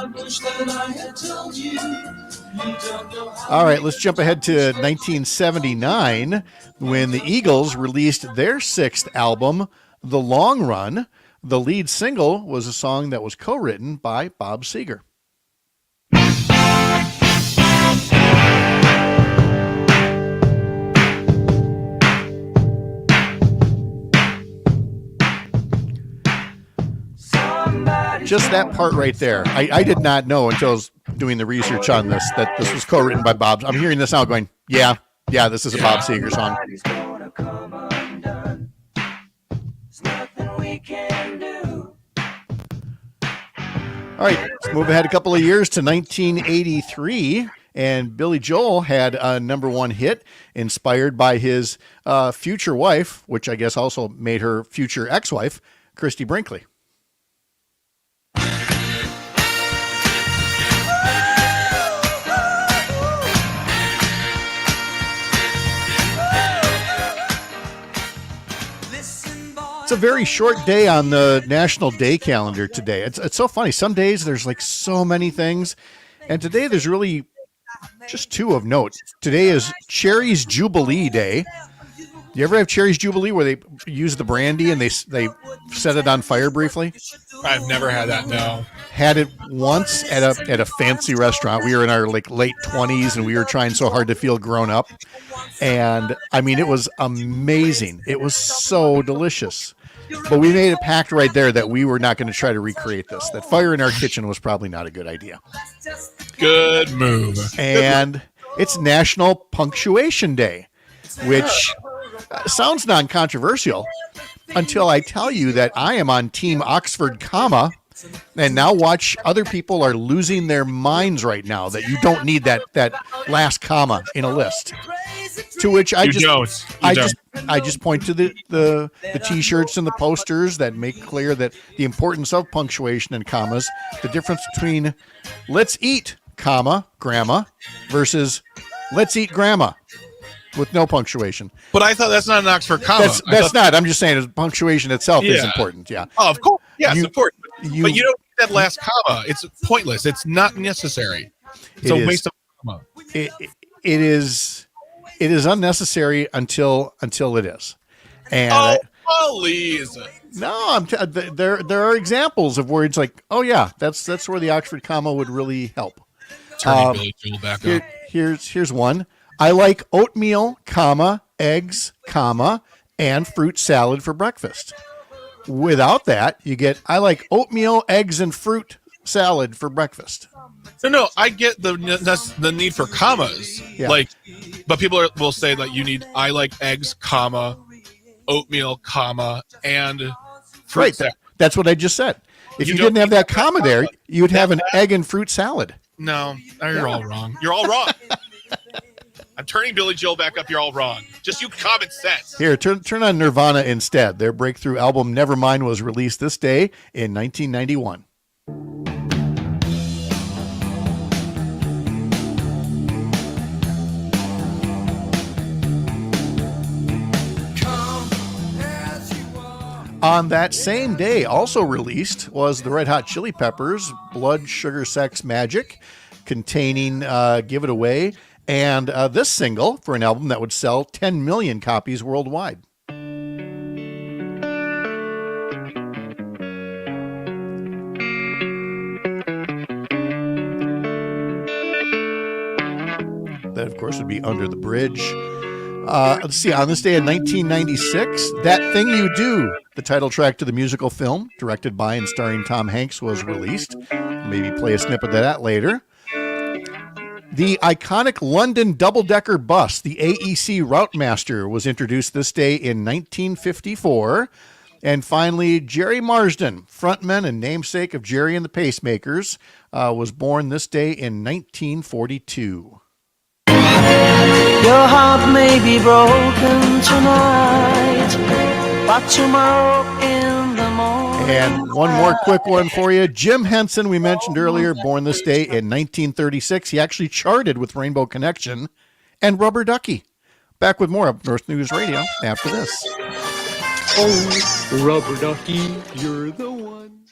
All right, let's jump ahead to 1979 when the Eagles released their sixth album, The Long Run. The lead single was a song that was co-written by Bob Seger. Just that part right there. I did not know until I was doing the research on this that this was co-written by Bob. I'm hearing this now going, yeah, this is a Bob Seger song. All right, let's move ahead a couple of years to 1983, and Billy Joel had a number one hit inspired by his future wife, which I guess also made her future ex-wife, Christy Brinkley. It's a very short day on the National Day calendar today. It's so funny. Some days there's like so many things, and today there's really just two of note. Today is Cherry's Jubilee Day. Do you ever have Cherry's Jubilee where they use the brandy and they set it on fire briefly? I've never had that. No. Had it once at a fancy restaurant. We were in our like late 20s and we were trying so hard to feel grown up. And I mean, it was amazing. It was so delicious. But we made a pact right there that we were not going to try to recreate this. That fire in our kitchen was probably not a good idea. Good move. And it's National Punctuation Day, which sounds non-controversial until I tell you that I am on Team Oxford comma, and now watch other people are losing their minds right now that you don't need that last comma in a list. To which I just point to the T-shirts and the posters that make clear that the importance of punctuation and commas, the difference between let's eat, comma, grandma, versus let's eat grandma with no punctuation. But I thought that's not an Oxford comma. That's not. I'm just saying punctuation itself is important. Yeah. Oh, of course. Yeah, it's important. But you don't need that last comma. It's pointless. It's not necessary. It's a waste of comma. It is unnecessary until it is. And please. No, there are examples of words like, oh yeah, that's where the Oxford comma would really help. Turning Billy Joel back up. Here's one. I like oatmeal, comma, eggs, comma, and fruit salad for breakfast. Without that, you get I like oatmeal, eggs, and fruit salad for breakfast. No, I get the need for commas. Yeah. But people will say that you need I like eggs, comma, oatmeal, comma, and fruit salad. That's what I just said. If you didn't have that comma there, you'd have an egg and fruit salad. No, you're all wrong. You're all wrong. I'm turning Billy Joel back up. You're all wrong. Just use common sense. Here, turn on Nirvana instead. Their breakthrough album Nevermind was released this day in 1991. On that same day, also released, was the Red Hot Chili Peppers' Blood, Sugar, Sex, Magic, containing Give It Away, and this single for an album that would sell 10 million copies worldwide. That, of course, would be Under the Bridge. Let's see, on this day in 1996, That Thing You Do, the title track to the musical film, directed by and starring Tom Hanks, was released. Maybe play a snippet of that later. The iconic London double-decker bus, the AEC Routemaster, was introduced this day in 1954. And finally, Jerry Marsden, frontman and namesake of Jerry and the Pacemakers, was born this day in 1942. Your heart may be broken tonight, but tomorrow in the morning. And one more quick one for you. Jim Henson, we mentioned earlier, born this day in 1936. He actually charted with Rainbow Connection and Rubber Ducky. Back with more Up North News Radio after this. Oh, Rubber Ducky, you're the one.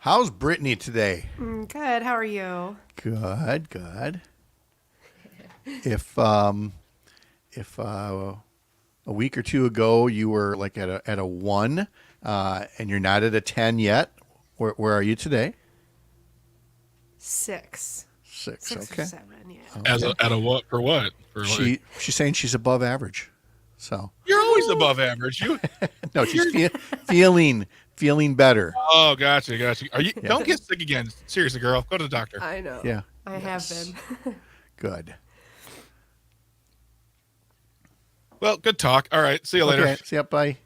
How's Brittany today? Good. How are you? Good. If a week or two ago you were like at a 1 and you're not at a 10 yet, where are you today? 6. 6. 6 Okay. or 7. Yeah. Okay. At a what? For what? For She's saying she's above average. So you're always above average. You. no, she's feeling better. Oh, gotcha. Are you? Don't get sick again. Seriously, girl. Go to the doctor. I know. Yeah. I have been. Good. Well, good talk. All right. See you later. Okay. See ya. Bye.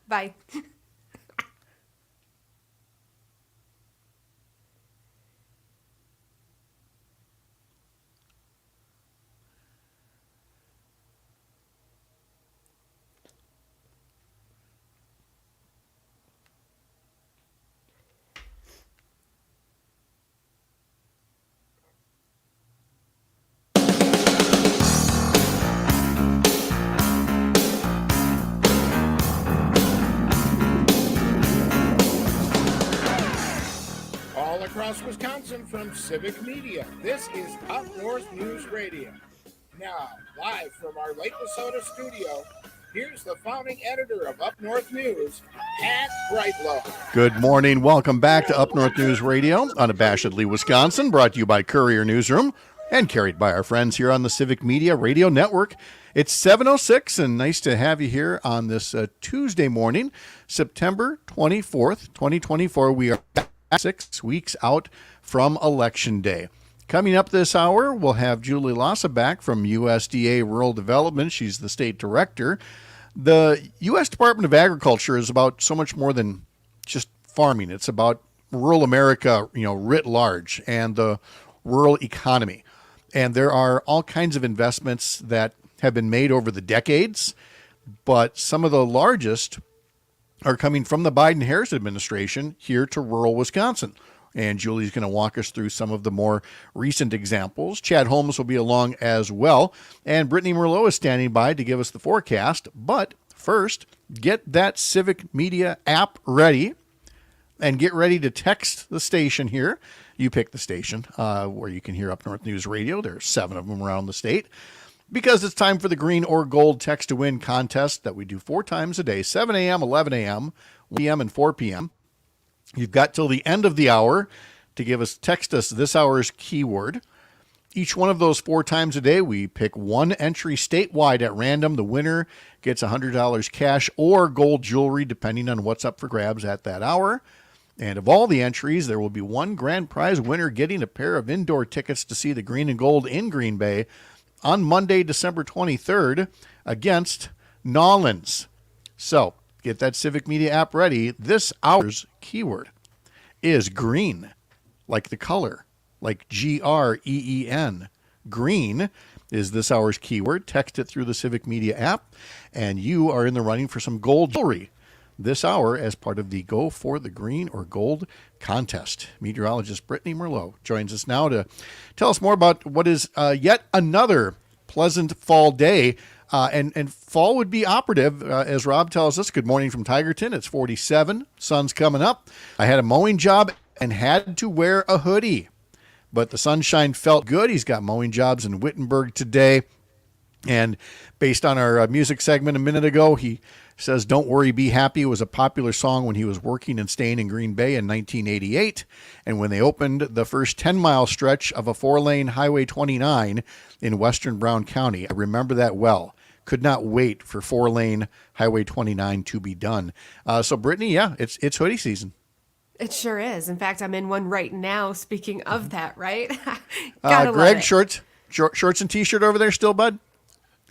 Bye. All across Wisconsin from Civic Media, this is Up North News Radio. Now, live from our Lake Minnesota studio, here's the founding editor of Up North News, Pat Brightlow. Good morning. Welcome back to Up North News Radio, unabashedly Wisconsin, brought to you by Courier Newsroom and carried by our friends here on the Civic Media Radio Network. It's 7:06, and nice to have you here on this Tuesday morning, September 24th, 2024. We are 6 weeks out from Election Day. Coming up this hour, we'll have Julie Lassa back from USDA Rural Development. She's the state director. The U.S. Department of Agriculture is about so much more than just farming. It's about rural America, writ large, and the rural economy. And there are all kinds of investments that have been made over the decades, but some of the largest are coming from the Biden-Harris administration here to rural Wisconsin. And Julie's going to walk us through some of the more recent examples. Chad Holmes will be along as well. And Brittany Merlot is standing by to give us the forecast. But first, get that Civic Media app ready and get ready to text the station here. You pick the station where you can hear Up North News Radio. There are 7 of them around the state. Because it's time for the green or gold text to win contest that we do 4 times a day, 7 a.m., 11 a.m., 1 p.m., and 4 p.m. You've got till the end of the hour to text us this hour's keyword. Each one of those 4 times a day, we pick one entry statewide at random. The winner gets $100 cash or gold jewelry, depending on what's up for grabs at that hour. And of all the entries, there will be one grand prize winner getting a pair of indoor tickets to see the green and gold in Green Bay on Monday, December 23rd against Nolans. So get that Civic Media app ready. This hour's keyword is green, like the color, like Green. Green is this hour's keyword. Text it through the Civic Media app, and you are in the running for some gold jewelry this hour as part of the Go for the Green or Gold contest. Meteorologist Brittany Merlot joins us now to tell us more about what is yet another pleasant fall day. And fall would be operative, as Rob tells us. Good morning from Tigerton. It's 47. Sun's coming up. I had a mowing job and had to wear a hoodie, but the sunshine felt good. He's got mowing jobs in Wittenberg today. And based on our music segment a minute ago, he says, "Don't Worry, Be Happy" was a popular song when he was working and staying in Green Bay in 1988. And when they opened the first 10-mile stretch of a 4-lane Highway 29 in western Brown County, I remember that well. Could not wait for 4-lane Highway 29 to be done. So, Brittany, yeah, it's hoodie season. It sure is. In fact, I'm in one right now. Speaking of that, right? Gotta Greg, love it. shorts and T-shirt over there still, bud?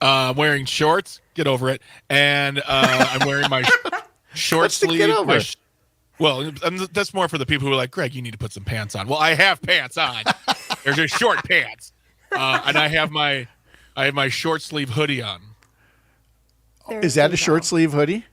I'm wearing shorts. Get over it. And I'm wearing my short sleeve. Get over? Well, that's more for the people who are like, Greg, you need to put some pants on. Well, I have pants on. They're just short pants. And I have my short sleeve hoodie on. Is that a short sleeve hoodie?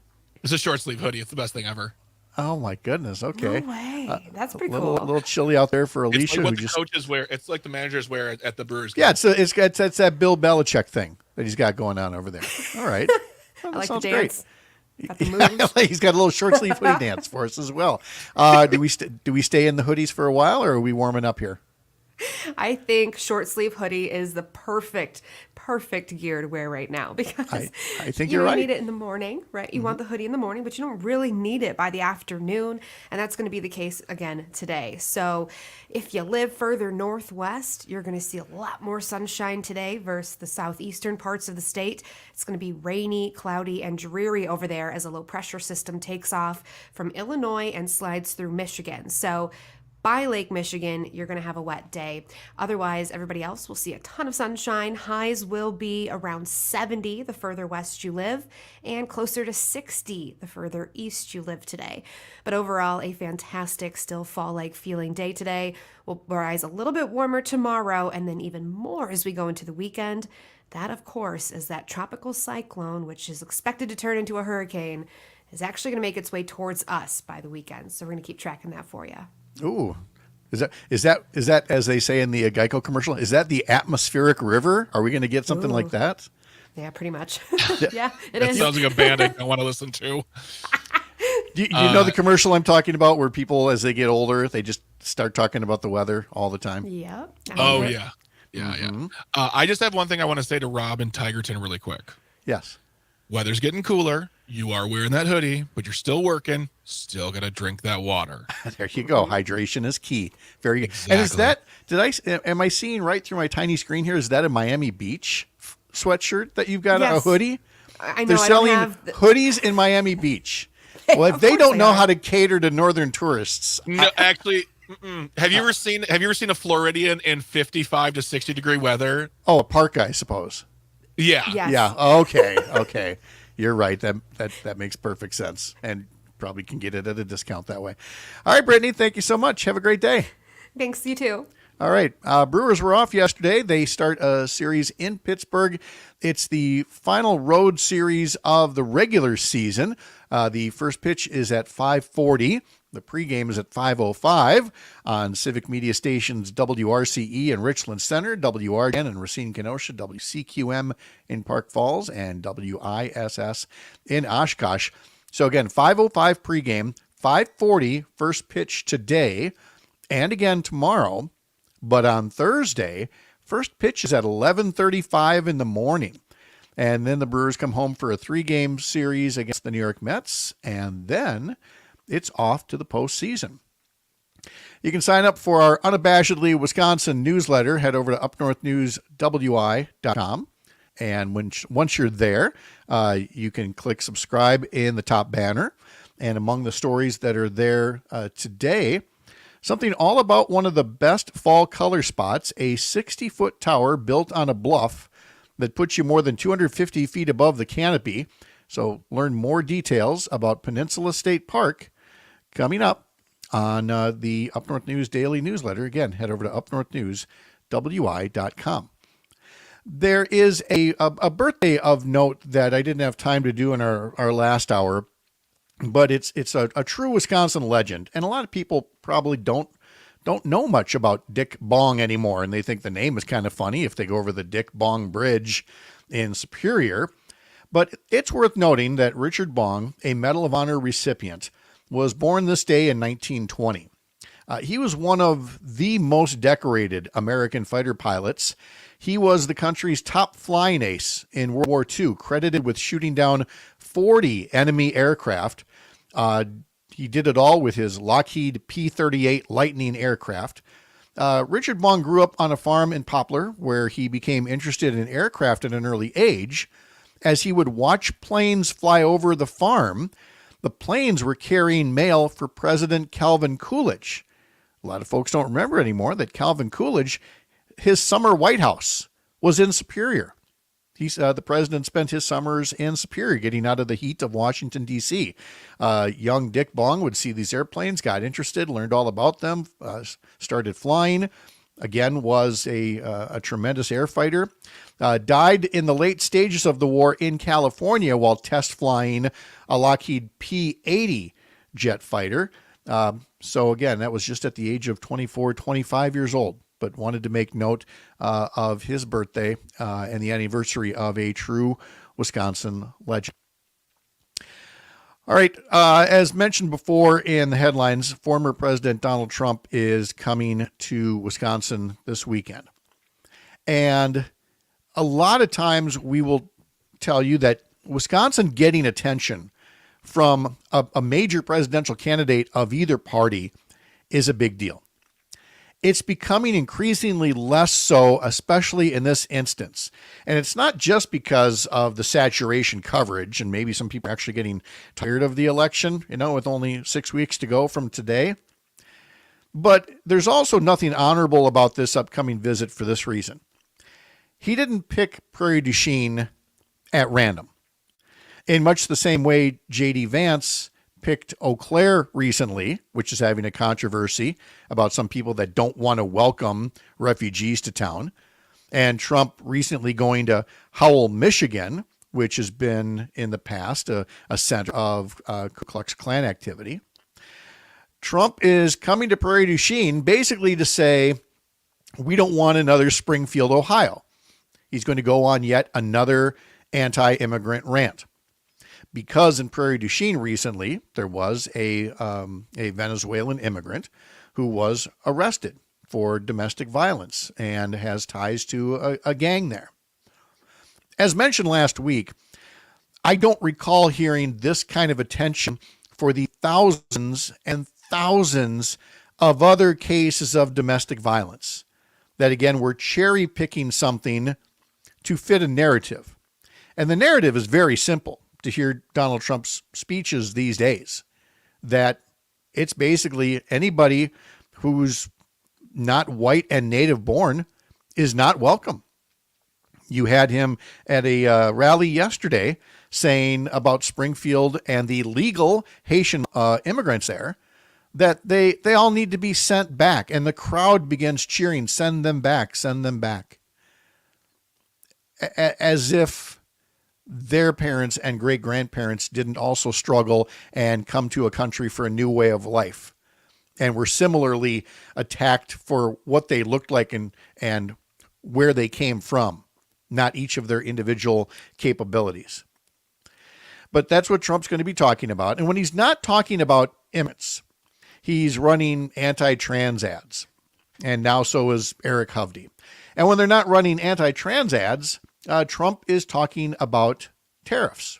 It's a short sleeve hoodie. It's the best thing ever. Oh my goodness! Okay, No way. That's pretty a cool. little chilly out there for Alicia, It's like what who the just coaches wear. It's like the managers wear at the Brewers. yeah, game. it's that Bill Belichick thing that he's got going on over there. All right, I like to sounds dance. Got the moves. He's got a little short sleeve hoodie dance for us as well. Do we stay in the hoodies for a while, or are we warming up here? I think short sleeve hoodie is the perfect gear to wear right now because I think you you're right. need it in the morning, right? You want the hoodie in the morning, but you don't really need it by the afternoon. And that's going to be the case again today. So if you live further northwest, you're going to see a lot more sunshine today versus the southeastern parts of the state. It's going to be rainy, cloudy, and dreary over there as a low pressure system takes off from Illinois and slides through Michigan. So by Lake Michigan, you're going to have a wet day. Otherwise, everybody else will see a ton of sunshine. Highs will be around 70 the further west you live, and closer to 60 the further east you live today. But overall, a fantastic, still fall-like feeling day today. We'll rise a little bit warmer tomorrow, and then even more as we go into the weekend. That, of course, is that tropical cyclone, which is expected to turn into a hurricane, is actually going to make its way towards us by the weekend. So we're going to keep tracking that for you. Ooh, is that as they say in the Geico commercial? Is that the atmospheric river? Are we going to get something like that? Yeah, pretty much. Yeah, it That is. sounds like a band I don't want to listen to. Do you know the commercial I'm talking about, where people, as they get older, they just start talking about the weather all the time? Yep. Oh yeah. Yeah. I just have one thing I want to say to Rob and Tigerton really quick. Yes. Weather's getting cooler. You are wearing that hoodie, but you're still working. Still got to drink that water. There you go. Hydration is key. Very good. Exactly. And is that, am I seeing right through my tiny screen here? Is that a Miami Beach sweatshirt that you've got, Yes. a hoodie? I know. They're I selling don't have hoodies in Miami Beach. Well, if Of they course don't they know are. how to cater to northern tourists, No, actually, have you ever seen a Floridian in 55 to 60 degree weather? a parka, I suppose. Yeah. Yes. Yeah. Okay. You're right. That makes perfect sense, and probably can get it at a discount that way. All right, Brittany, thank you so much. Have a great day. Thanks, you too. All right. Brewers were off yesterday. They start a series in Pittsburgh. It's the final road series of the regular season. The first pitch is at 5:40. The pregame is at 5:05 on Civic Media Stations WRCE in Richland Center, WRN in Racine Kenosha, WCQM in Park Falls, and WISS in Oshkosh. So again, 5:05 pregame, 5:40 first pitch today, and again tomorrow. But on Thursday, first pitch is at 11:35 in the morning. And then the Brewers come home for a 3-game series against the New York Mets, and then it's off to the postseason. You can sign up for our Unabashedly Wisconsin newsletter. Head over to UpNorthNewsWI.com. And once you're there, you can click subscribe in the top banner. And among the stories that are there today, something all about one of the best fall color spots, a 60-foot tower built on a bluff that puts you more than 250 feet above the canopy. So learn more details about Peninsula State Park coming up on the Up North News Daily Newsletter. Again, head over to UpNorthNewsWI.com. There is a birthday of note that I didn't have time to do in our last hour, but it's a true Wisconsin legend, and a lot of people probably don't know much about Dick Bong anymore, and they think the name is kind of funny if they go over the Dick Bong Bridge in Superior. But it's worth noting that Richard Bong, a Medal of Honor recipient, was born this day in 1920. He was one of the most decorated American fighter pilots. He was the country's top flying ace in World War II, credited with shooting down 40 enemy aircraft. He did it all with his Lockheed P-38 Lightning aircraft. Richard Bong grew up on a farm in Poplar, where he became interested in aircraft at an early age. As he would watch planes fly over the farm, the planes were carrying mail for President Calvin Coolidge. A lot of folks don't remember anymore that Calvin Coolidge, his summer White House was in Superior. The president spent his summers in Superior getting out of the heat of Washington, D.C. Young Dick Bong would see these airplanes, got interested, learned all about them, started flying. Again, was a tremendous air fighter. Died in the late stages of the war in California while test flying a Lockheed P-80 jet fighter. So again, that was just at the age of 24, 25 years old, but wanted to make note of his birthday and the anniversary of a true Wisconsin legend. All right. As mentioned before in the headlines, former President Donald Trump is coming to Wisconsin this weekend. And a lot of times we will tell you that Wisconsin getting attention from a major presidential candidate of either party is a big deal. It's becoming increasingly less so, especially in this instance. And it's not just because of the saturation coverage, and maybe some people are actually getting tired of the election, with only 6 weeks to go from today. But there's also nothing honorable about this upcoming visit for this reason. He didn't pick Prairie du Chien at random. In much the same way J.D. Vance picked Eau Claire recently, which is having a controversy about some people that don't want to welcome refugees to town. And Trump recently going to Howell, Michigan, which has been in the past a center of Ku Klux Klan activity. Trump is coming to Prairie du Chien basically to say, we don't want another Springfield, Ohio. He's going to go on yet another anti-immigrant rant. Because in Prairie du Chien recently, there was a Venezuelan immigrant who was arrested for domestic violence and has ties to a gang there. As mentioned last week, I don't recall hearing this kind of attention for the thousands and thousands of other cases of domestic violence that, again, were cherry picking something to fit a narrative. And the narrative is very simple. To hear Donald Trump's speeches these days, that it's basically anybody who's not white and native born is not welcome. You had him at a rally yesterday saying about Springfield and the legal Haitian immigrants there that they all need to be sent back. And the crowd begins cheering, send them back, send them back. As if their parents and great grandparents didn't also struggle and come to a country for a new way of life and were similarly attacked for what they looked like and where they came from, not each of their individual capabilities. But that's what Trump's going to be talking about. And when he's not talking about immigrants, he's running anti-trans ads. And now so is Eric Hovde. And when they're not running anti-trans ads, Trump is talking about tariffs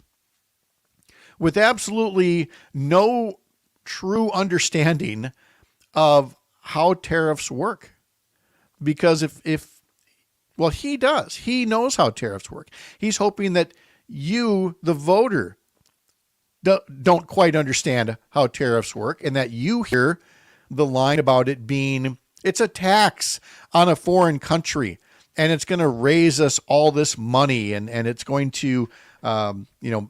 with absolutely no true understanding of how tariffs work. Because well, he does. He knows how tariffs work. He's hoping that you, the voter, don't quite understand how tariffs work and that you hear the line about it being, it's a tax on a foreign country. And it's going to raise us all this money, and it's going to,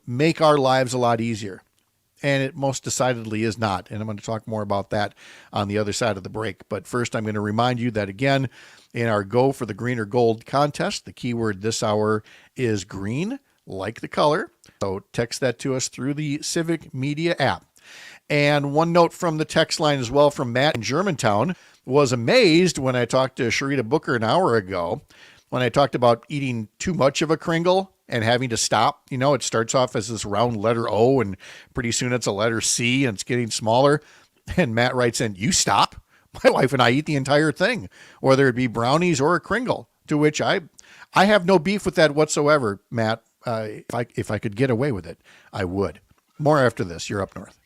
make our lives a lot easier. And it most decidedly is not. And I'm going to talk more about that on the other side of the break. But first, I'm going to remind you that, again, in our Go for the Green or Gold contest, the keyword this hour is green, like the color. So text that to us through the Civic Media app. And one note from the text line as well from Matt in Germantown. Was amazed when I talked to Sharita Booker an hour ago when I talked about eating too much of a Kringle and having to stop. It starts off as this round letter O and pretty soon it's a letter C and it's getting smaller. And Matt writes in, you stop? My wife and I eat the entire thing, whether it be brownies or a Kringle, to which I have no beef with that whatsoever, Matt. If I could get away with it, I would. More after this. You're Up North.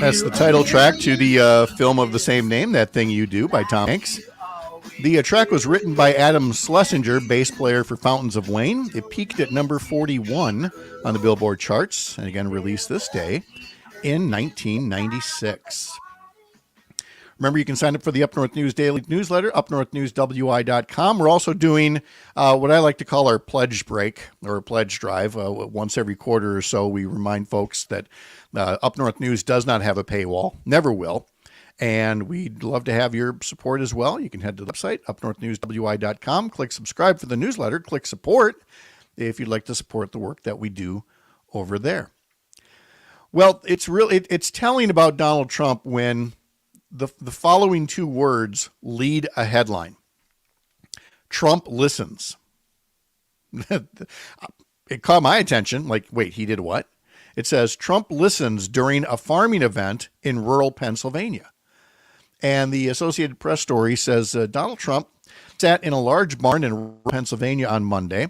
That's the title track to the film of the same name, That Thing You Do, by Tom Hanks. The track was written by Adam Schlesinger, bass player for Fountains of Wayne. It peaked at number 41 on the Billboard charts, and again released this day in 1996. Remember, you can sign up for the Up North News Daily Newsletter, upnorthnewswi.com. We're also doing what I like to call our pledge break or pledge drive. Once every quarter or so, we remind folks that Up North News does not have a paywall, never will. And we'd love to have your support as well. You can head to the website, upnorthnewswi.com, click subscribe for the newsletter, click support if you'd like to support the work that we do over there. Well, it's telling about Donald Trump when the following two words lead a headline. Trump listens. It caught my attention. Like, wait, he did what? It says Trump listens during a farming event in rural Pennsylvania. And the Associated Press story says Donald Trump sat in a large barn in rural Pennsylvania on Monday,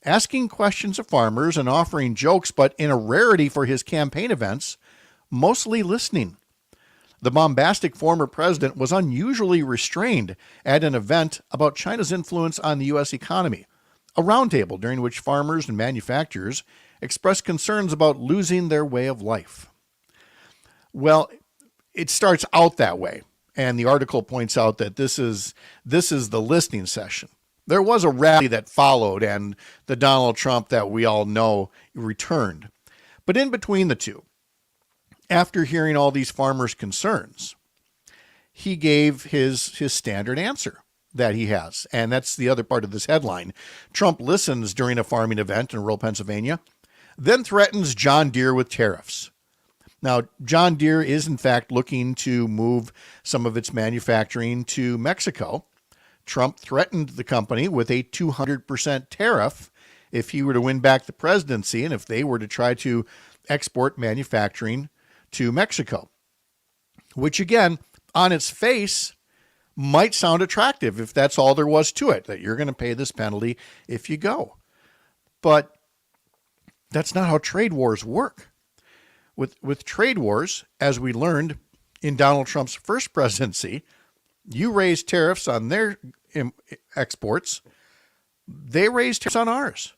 asking questions of farmers and offering jokes, but in a rarity for his campaign events, mostly listening. The bombastic former president was unusually restrained at an event about China's influence on the U.S. economy, a roundtable during which farmers and manufacturers expressed concerns about losing their way of life. Well, it starts out that way, and the article points out that this is the listening session. There was a rally that followed, and the Donald Trump that we all know returned. But in between the two, after hearing all these farmers' concerns, he gave his standard answer that he has. And that's the other part of this headline. Trump listens during a farming event in rural Pennsylvania, then threatens John Deere with tariffs. Now, John Deere is in fact looking to move some of its manufacturing to Mexico. Trump threatened the company with a 200% tariff if he were to win back the presidency and if they were to try to export manufacturing to Mexico, which again, on its face, might sound attractive if that's all there was to it, that you're going to pay this penalty if you go. But that's not how trade wars work. With trade wars, as we learned in Donald Trump's first presidency, you raise tariffs on their exports, they raised tariffs on ours.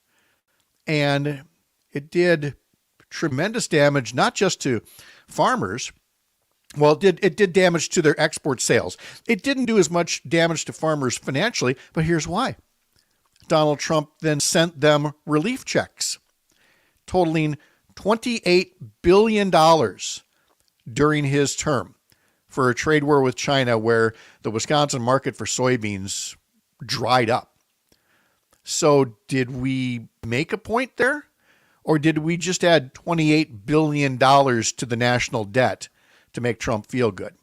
And it did tremendous damage, not just to farmers. Well, it did damage to their export sales. It didn't do as much damage to farmers financially, but here's why. Donald Trump then sent them relief checks totaling $28 billion during his term for a trade war with China where the Wisconsin market for soybeans dried up. So did we make a point there? Or did we just add $28 billion to the national debt to make Trump feel good?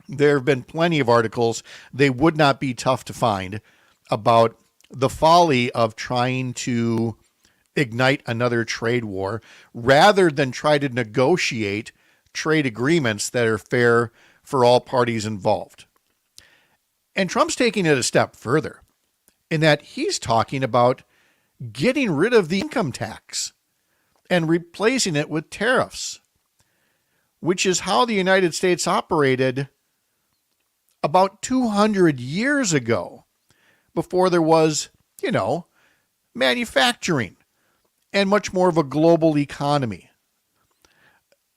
There have been plenty of articles, they would not be tough to find, about the folly of trying to ignite another trade war rather than try to negotiate trade agreements that are fair for all parties involved. And Trump's taking it a step further in that he's talking about getting rid of the income tax and replacing it with tariffs, which is how the United States operated about 200 years ago, before there was, manufacturing and much more of a global economy.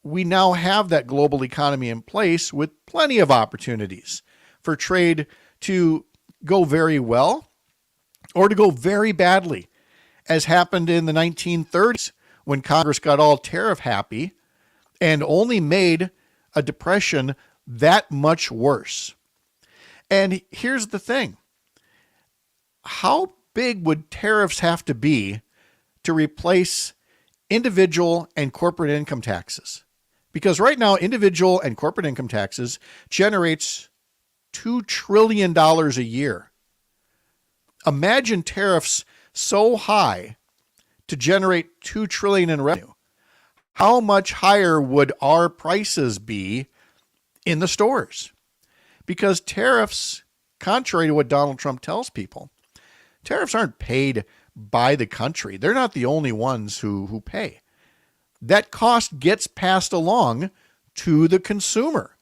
We now have that global economy in place with plenty of opportunities for trade to go very well or to go very badly, as happened in the 1930s when Congress got all tariff happy and only made a depression that much worse. And here's the thing. How big would tariffs have to be to replace individual and corporate income taxes? Because right now, individual and corporate income taxes generates $2 trillion a year. Imagine tariffs so high to generate $2 trillion in revenue. How much higher would our prices be in the stores? Because tariffs, contrary to what Donald Trump tells people, tariffs aren't paid by the country. They're not the only ones who pay. That cost gets passed along to the consumer.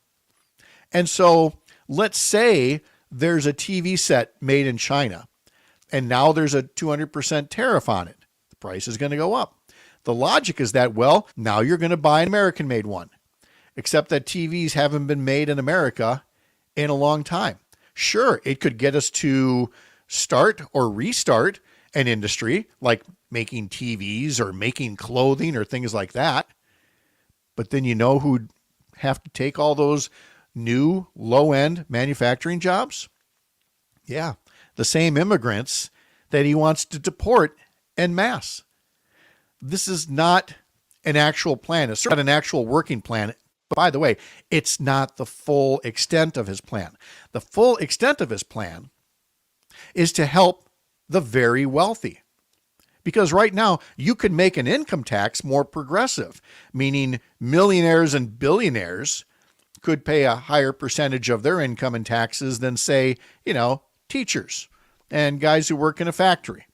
And so let's say there's a TV set made in China, and now there's a 200% tariff on it. The price is going to go up. The logic is that, well, now you're going to buy an American-made one, except that TVs haven't been made in America in a long time. Sure, it could get us to start or restart an industry like making TVs or making clothing or things like that. But then you know who'd have to take all those new low-end manufacturing jobs? Yeah, the same immigrants that he wants to deport en masse. This is not an actual plan. It's not an actual working plan. But by the way, it's not the full extent of his plan. The full extent of his plan is to help the very wealthy. Because right now, you could make an income tax more progressive, meaning millionaires and billionaires could pay a higher percentage of their income in taxes than, say, teachers and guys who work in a factory.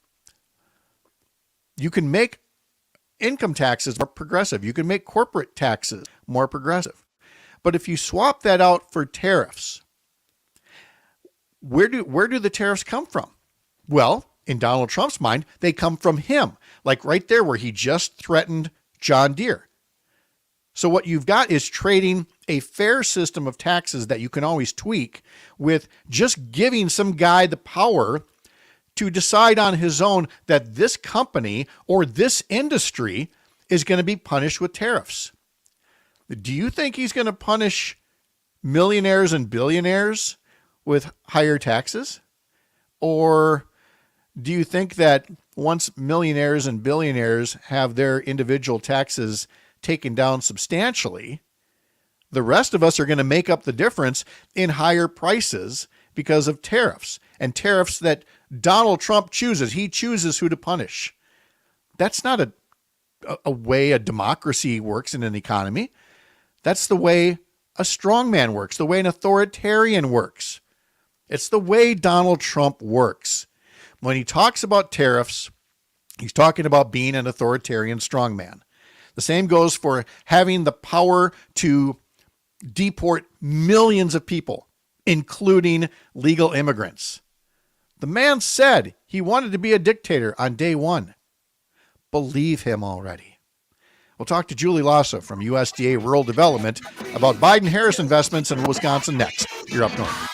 You can make income taxes more progressive. You can make corporate taxes more progressive. But if you swap that out for tariffs, where do the tariffs come from? Well, in Donald Trump's mind, they come from him, like right there where he just threatened John Deere. So what you've got is trading a fair system of taxes that you can always tweak with just giving some guy the power to decide on his own that this company or this industry is going to be punished with tariffs. Do you think he's going to punish millionaires and billionaires with higher taxes? Or do you think that once millionaires and billionaires have their individual taxes taken down substantially, the rest of us are going to make up the difference in higher prices because of tariffs, and tariffs that Donald Trump chooses? He chooses who to punish. That's not a way a democracy works in an economy. That's the way a strongman works, the way an authoritarian works. It's the way Donald Trump works. When he talks about tariffs, he's talking about being an authoritarian strongman. The same goes for having the power to deport millions of people, including legal immigrants. The man said he wanted to be a dictator on day one. Believe him already. We'll talk to Julie Lassa from USDA Rural Development about Biden-Harris investments in Wisconsin next. You're up north.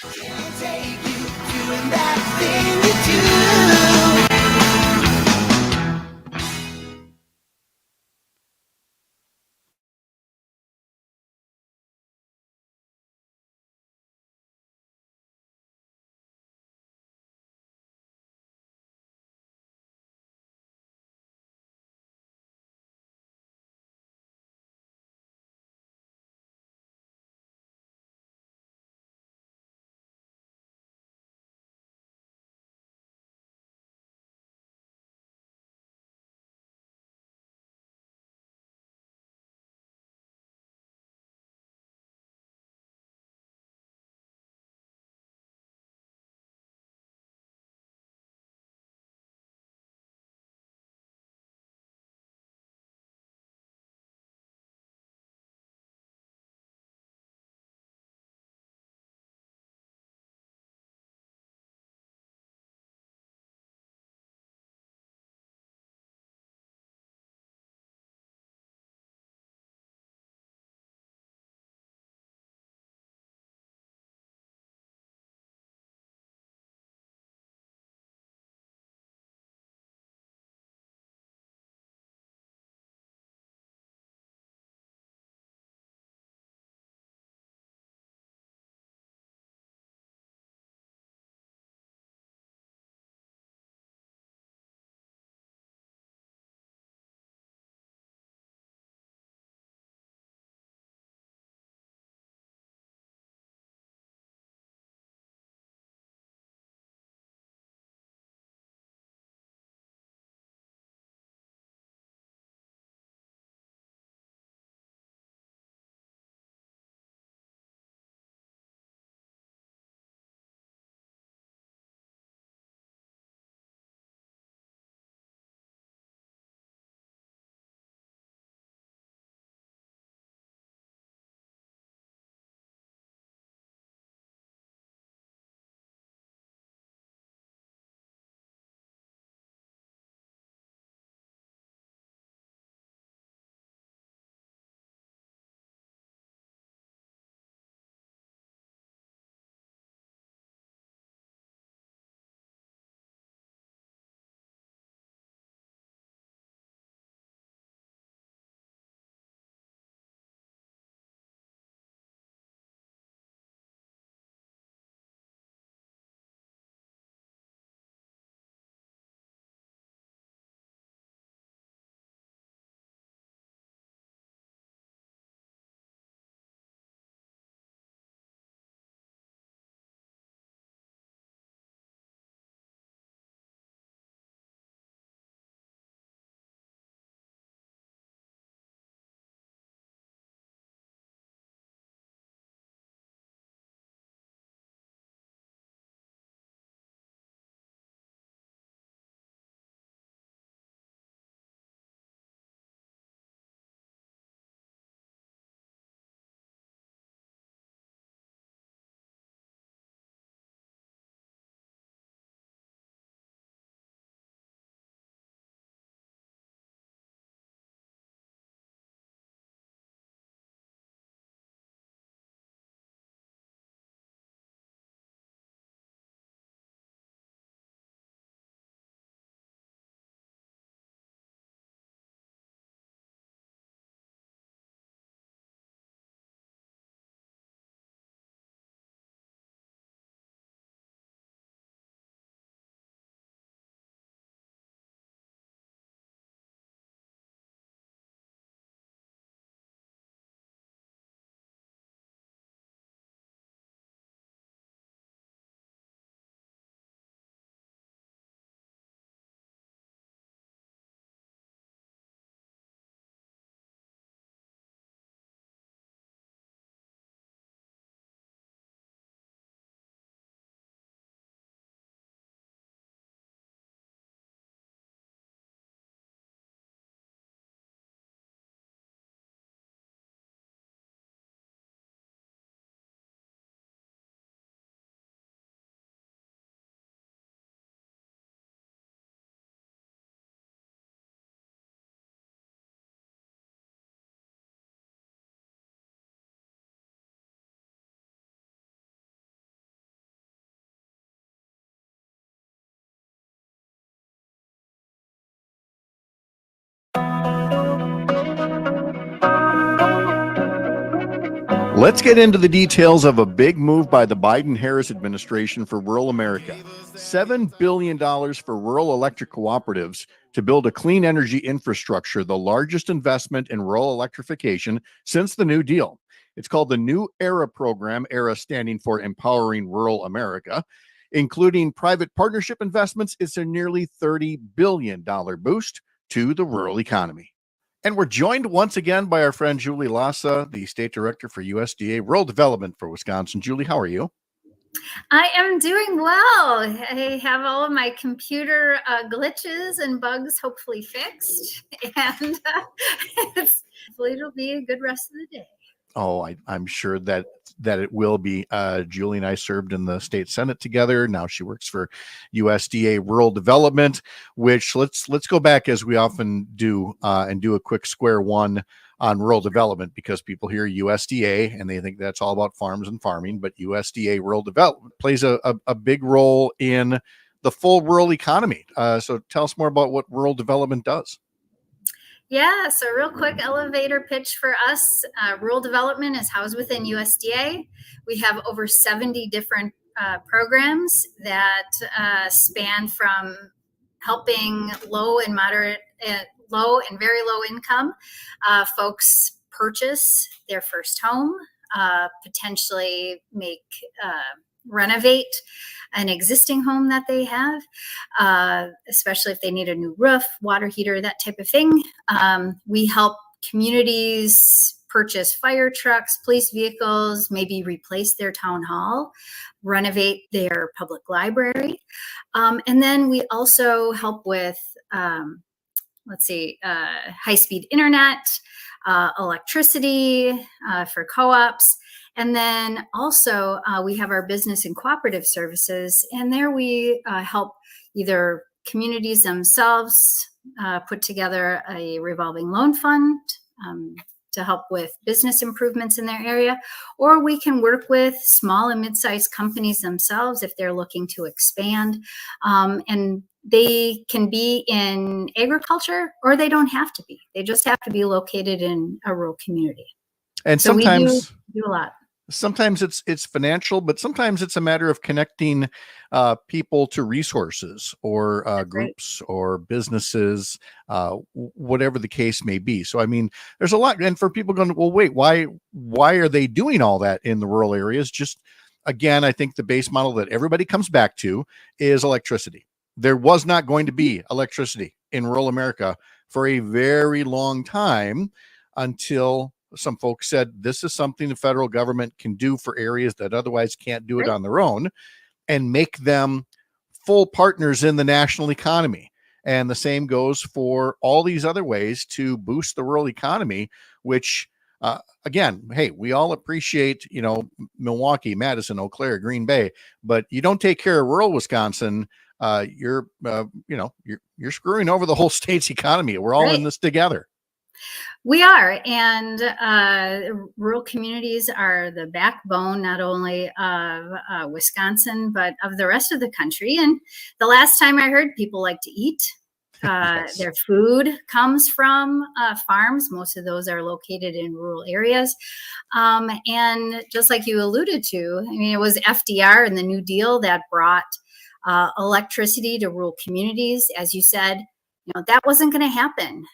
Let's get into the details of a big move by the Biden-Harris administration for rural America. $7 billion for rural electric cooperatives to build a clean energy infrastructure, the largest investment in rural electrification since the New Deal. It's called the New ERA program, ERA standing for Empowering Rural America. Including private partnership investments, it's a nearly $30 billion boost to the rural economy. And we're joined once again by our friend Julie Lassa, the State Director for USDA Rural Development for Wisconsin. Julie, how are you? I am doing well. I have all of my computer glitches and bugs hopefully fixed, and hopefully it'll be a good rest of the day. Oh, I'm sure that it will be. Julie and I served in the state senate together. Now she works for USDA Rural Development, which let's go back as we often do and do a quick square one on rural development, because people hear USDA and they think that's all about farms and farming, but USDA Rural Development plays a big role in the full rural economy. So tell us more about what rural development does. Yeah, so real quick elevator pitch for us. Rural development is housed within USDA. We have over 70 different programs that span from helping low and very low income folks purchase their first home, potentially renovate an existing home that they have, especially if they need a new roof, water heater, that type of thing. We help communities purchase fire trucks, police vehicles, maybe replace their town hall, renovate their public library. And then we also help with, high-speed internet, electricity for co-ops. And then also we have our business and cooperative services, and there we help either communities themselves put together a revolving loan fund to help with business improvements in their area, or we can work with small and mid-sized companies themselves if they're looking to expand. And they can be in agriculture, or they don't have to be. They just have to be located in a rural community. And so sometimes we do a lot. Sometimes it's financial, but sometimes it's a matter of connecting people to resources or groups or businesses, whatever the case may be. So, I mean, there's a lot. And for people going, well, wait, why are they doing all that in the rural areas? Just, again, I think the base model that everybody comes back to is electricity. There was not going to be electricity in rural America for a very long time until some folks said this is something the federal government can do for areas that otherwise can't do it on their own, and make them full partners in the national economy. And the same goes for all these other ways to boost the rural economy, which again, hey, we all appreciate, Milwaukee, Madison, Eau Claire, Green Bay, but you don't take care of rural Wisconsin, you're screwing over the whole state's economy. We're all in this together. We are, and rural communities are the backbone not only of Wisconsin, but of the rest of the country. And the last time I heard, people like to eat. Yes. Their food comes from farms. Most of those are located in rural areas. And just like you alluded to, I mean, it was FDR and the New Deal that brought electricity to rural communities. As you said, that wasn't going to happen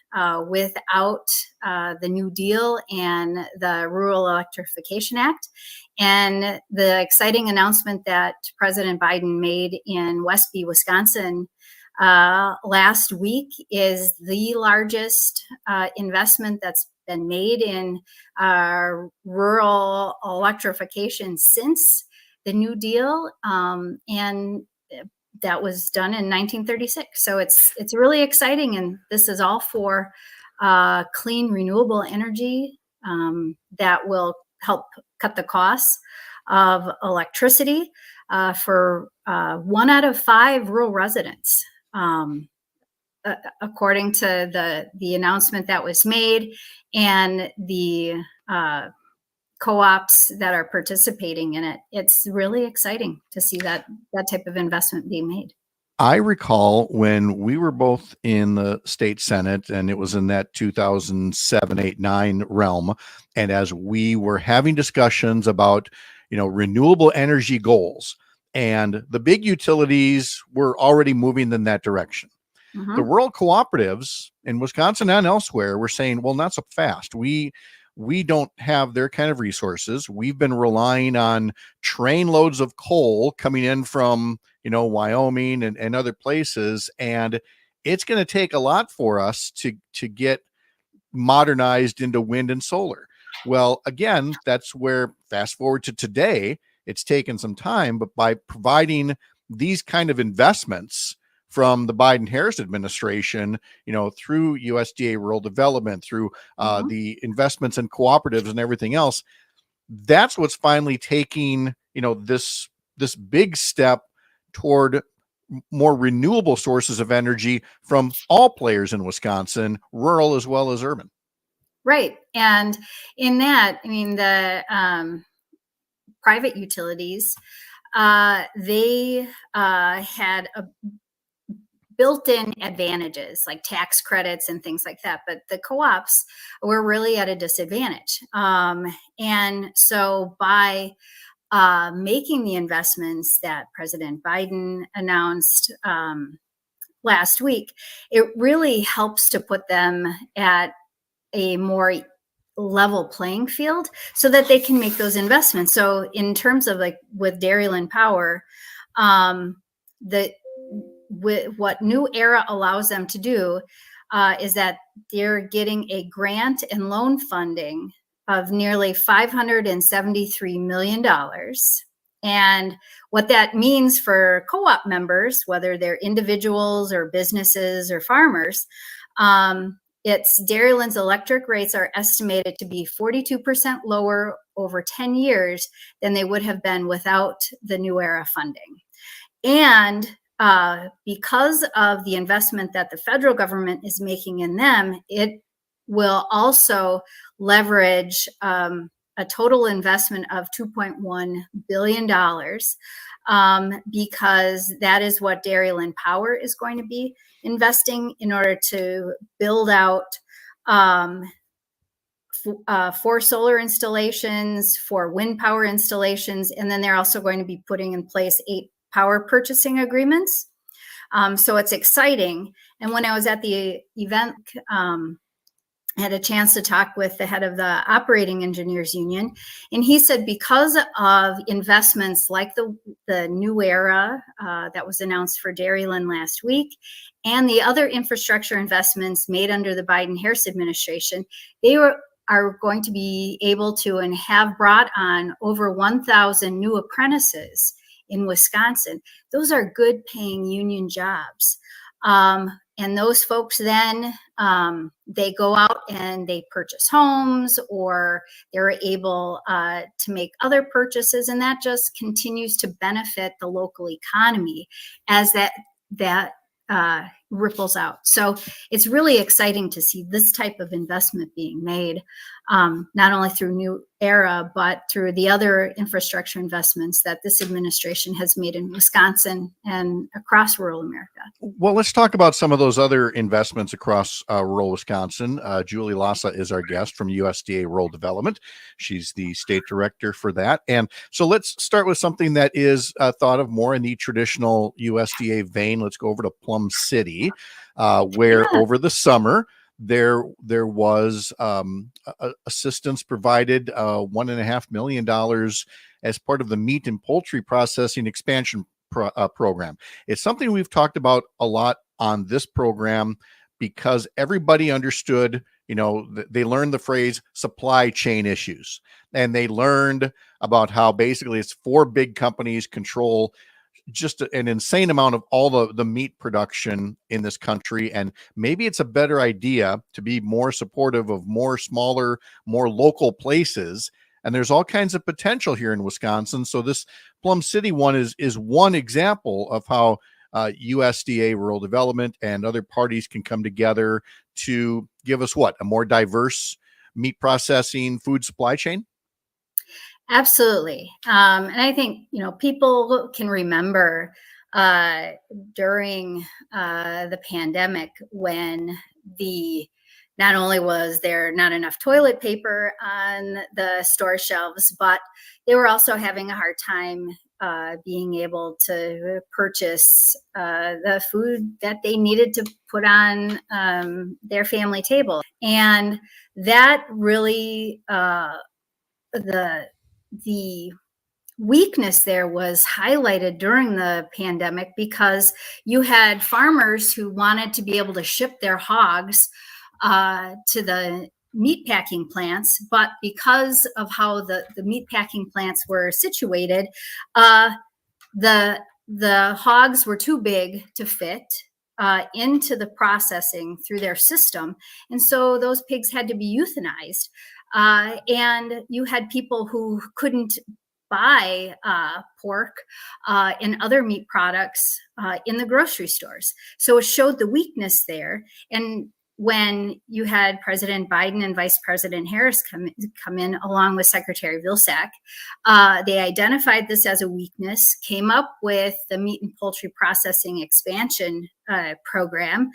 without the New Deal and the Rural Electrification Act. And the exciting announcement that President Biden made in Westby, Wisconsin last week is the largest investment that's been made in rural electrification since the New Deal. And that was done in 1936. So it's really exciting. And this is all for clean, renewable energy that will help cut the costs of electricity for 1 out of 5 rural residents. According to the announcement that was made, and the co-ops that are participating in it, it's really exciting to see that type of investment being made. I recall when we were both in the state Senate, and it was in that 2007, 8, 9 realm. And as we were having discussions about, renewable energy goals, and the big utilities were already moving in that direction. The Mhm. rural cooperatives in Wisconsin and elsewhere were saying, well, not so fast. We don't have their kind of resources. We've been relying on train loads of coal coming in from, Wyoming and other places. And it's going to take a lot for us to get modernized into wind and solar. Well, again, that's where, fast forward to today, it's taken some time, but by providing these kind of investments from the Biden Harris administration, through USDA rural development, through Mhm. the investments in cooperatives and everything else, that's what's finally taking, this big step toward more renewable sources of energy from all players in Wisconsin, rural as well as urban. Right. And in that, I mean, the private utilities, they had a built-in advantages like tax credits and things like that, but the co-ops were really at a disadvantage. And so by making the investments that President Biden announced last week, it really helps to put them at a more level playing field so that they can make those investments. So in terms of like with Dairyland Power, the what New Era allows them to do is that they're getting a grant and loan funding of nearly $573 million. And what that means for co-op members, whether they're individuals or businesses or farmers, it's Dairyland's electric rates are estimated to be 42% lower over 10 years than they would have been without the New Era funding. And because of the investment that the federal government is making in them, it will also leverage a total investment of $2.1 billion because that is what Dairyland Power is going to be investing in order to build out for solar installations, for wind power installations, and then they're also going to be putting in place 8 power purchasing agreements. So it's exciting. And when I was at the event, I had a chance to talk with the head of the Operating Engineers Union, and he said because of investments like the New Era that was announced for Dairyland last week, and the other infrastructure investments made under the Biden-Harris administration, they are going to be able to and have brought on over 1,000 new apprentices in Wisconsin. Those are good paying union jobs. And those folks then, they go out and they purchase homes, or they're able to make other purchases, and that just continues to benefit the local economy as that ripples out. So it's really exciting to see this type of investment being made, not only through New Era, but through the other infrastructure investments that this administration has made in Wisconsin and across rural America. Well, let's talk about some of those other investments across rural Wisconsin. Julie Lassa is our guest from USDA Rural Development. She's the state director for that. And so let's start with something that is thought of more in the traditional USDA vein. Let's go over to Plum City, where over the summer, there was assistance provided, $1.5 million as part of the meat and poultry processing expansion program. It's something we've talked about a lot on this program because everybody understood, they learned the phrase supply chain issues, and they learned about how basically it's 4 big companies control just an insane amount of all the meat production in this country. And maybe it's a better idea to be more supportive of more smaller, more local places. And there's all kinds of potential here in Wisconsin. So this Plum City one is one example of how USDA Rural Development and other parties can come together to give us a more diverse meat processing food supply chain. Absolutely. And I think, people can remember during the pandemic, when not only was there not enough toilet paper on the store shelves, but they were also having a hard time being able to purchase the food that they needed to put on their family table. And that really, the weakness there was highlighted during the pandemic, because you had farmers who wanted to be able to ship their hogs to the meat packing plants, but because of how the meat packing plants were situated, the hogs were too big to fit into the processing through their system, and so those pigs had to be euthanized. And you had people who couldn't buy pork and other meat products in the grocery stores. So it showed the weakness there. And when you had President Biden and Vice President Harris come in along with Secretary Vilsack, they identified this as a weakness, came up with the meat and poultry processing expansion program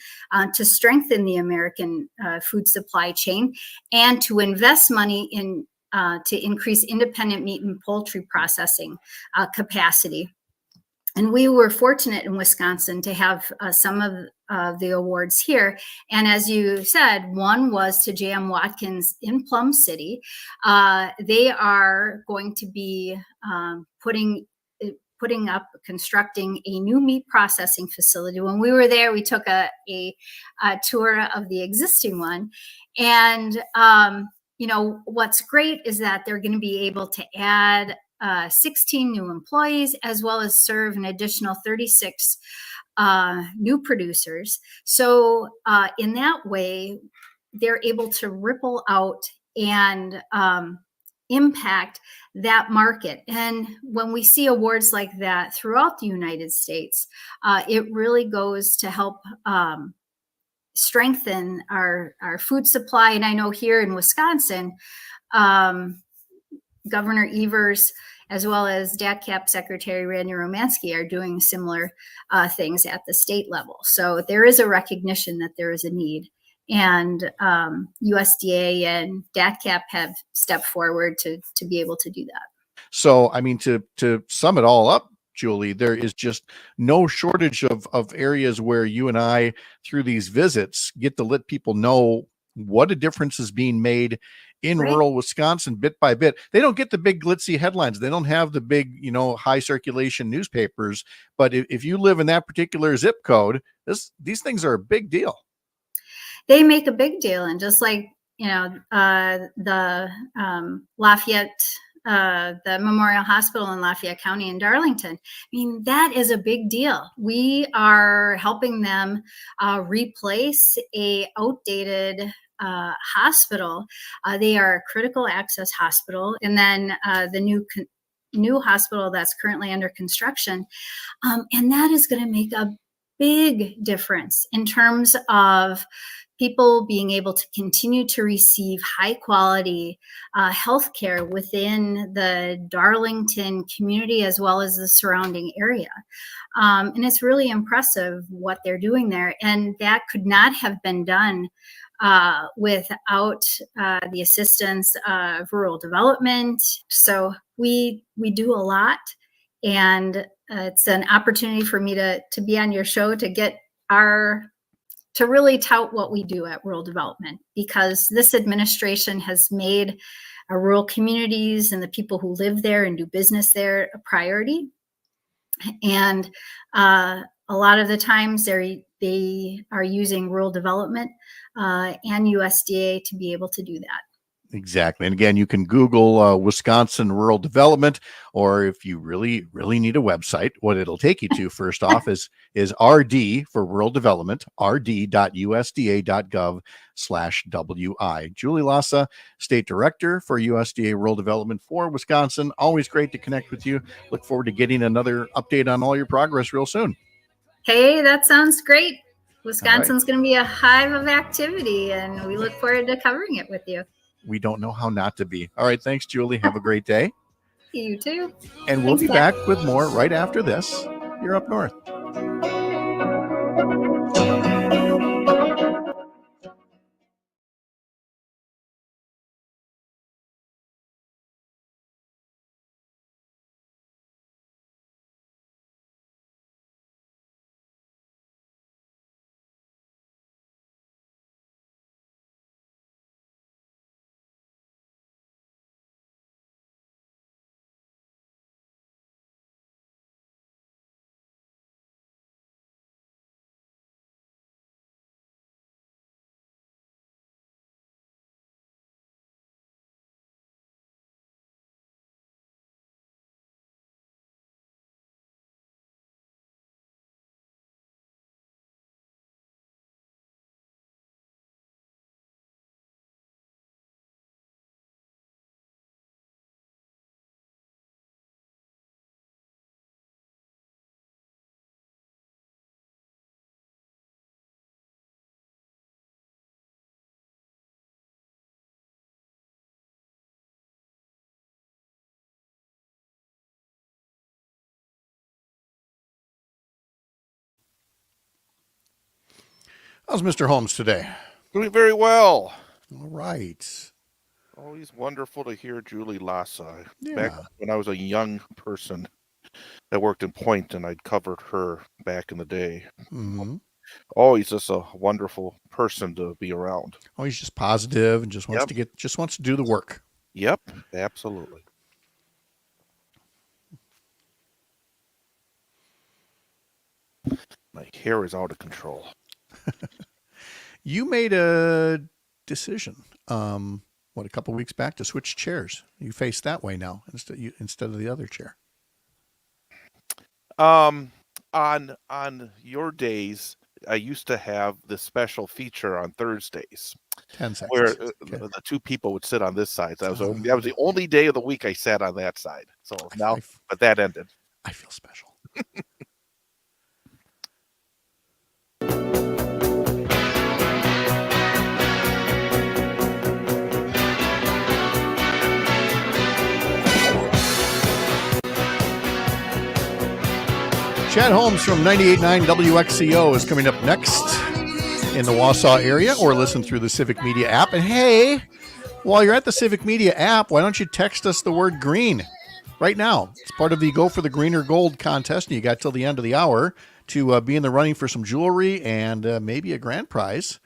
to strengthen the American food supply chain and to invest money in to increase independent meat and poultry processing capacity. And we were fortunate in Wisconsin to have some of the awards here. And as you said, one was to J.M. Watkins in Plum City. They are going to be constructing a new meat processing facility. When we were there, we took a tour of the existing one. And what's great is that they're going to be able to add 16 new employees, as well as serve an additional 36 new producers. So in that way, they're able to ripple out and impact that market. And when we see awards like that throughout the United States, it really goes to help strengthen our food supply. And I know here in Wisconsin, Governor Evers, as well as DATCAP Secretary Randy Romanski, are doing similar things at the state level. So there is a recognition that there is a need. And USDA and DATCAP have stepped forward to be able to do that. So, I mean, to sum it all up, Julie, there is just no shortage of areas where you and I, through these visits, get to let people know what a difference is being made in rural Wisconsin bit by bit. They don't get the big glitzy headlines. They don't have the big, high circulation newspapers. But if you live in that particular zip code, these things are a big deal. They make a big deal. And just like, the Lafayette, the Memorial Hospital in Lafayette County in Darlington, I mean, that is a big deal. We are helping them replace a outdated hospital. They are a critical access hospital. And then the new hospital that's currently under construction. And that is going to make a big difference in terms of people being able to continue to receive high quality health care within the Darlington community as well as the surrounding area. And it's really impressive what they're doing there. And that could not have been done without the assistance of rural development. So we do a lot, and it's an opportunity for me to be on your show to really tout what we do at rural development, because this administration has made our rural communities and the people who live there and do business there a priority. And a lot of the times they are using rural development and USDA to be able to do that. Exactly. And again, you can Google Wisconsin rural development, or if you really, really need a website, what it'll take you to first off is RD for rural development, rd.usda.gov/WI. Julie Lassa, State Director for USDA Rural Development for Wisconsin. Always great to connect with you. Look forward to getting another update on all your progress real soon. Hey, that sounds great. Wisconsin's going to be a hive of activity, and we look forward to covering it with you. We don't know how not to be. All right. Thanks, Julie. Have a great day. You too. And we'll be back with more right after this. You're Up North. How's Mr. Holmes today? Doing very well. All right. Always wonderful to hear Julie Lassa. Yeah. Back when I was a young person that worked in Point, and I'd covered her back in the day. Mm-hmm. Always just a wonderful person to be around. Oh, he's just positive and just wants Yep. to do the work. Yep, absolutely. My hair is out of control. You made a decision, a couple weeks back to switch chairs. You face that way now instead of the other chair. On your days, I used to have this special feature on Thursdays 10 seconds. where Okay. the two people would sit on this side. That was the only day of the week I sat on that side. So now, but that ended. I feel special. Chad Holmes from 98.9 WXCO is coming up next in the Wausau area, or listen through the Civic Media app. And hey, while you're at the Civic Media app, why don't you text us the word green right now? It's part of the Go for the Green or Gold contest, and you got till the end of the hour to be in the running for some jewelry and maybe a grand prize.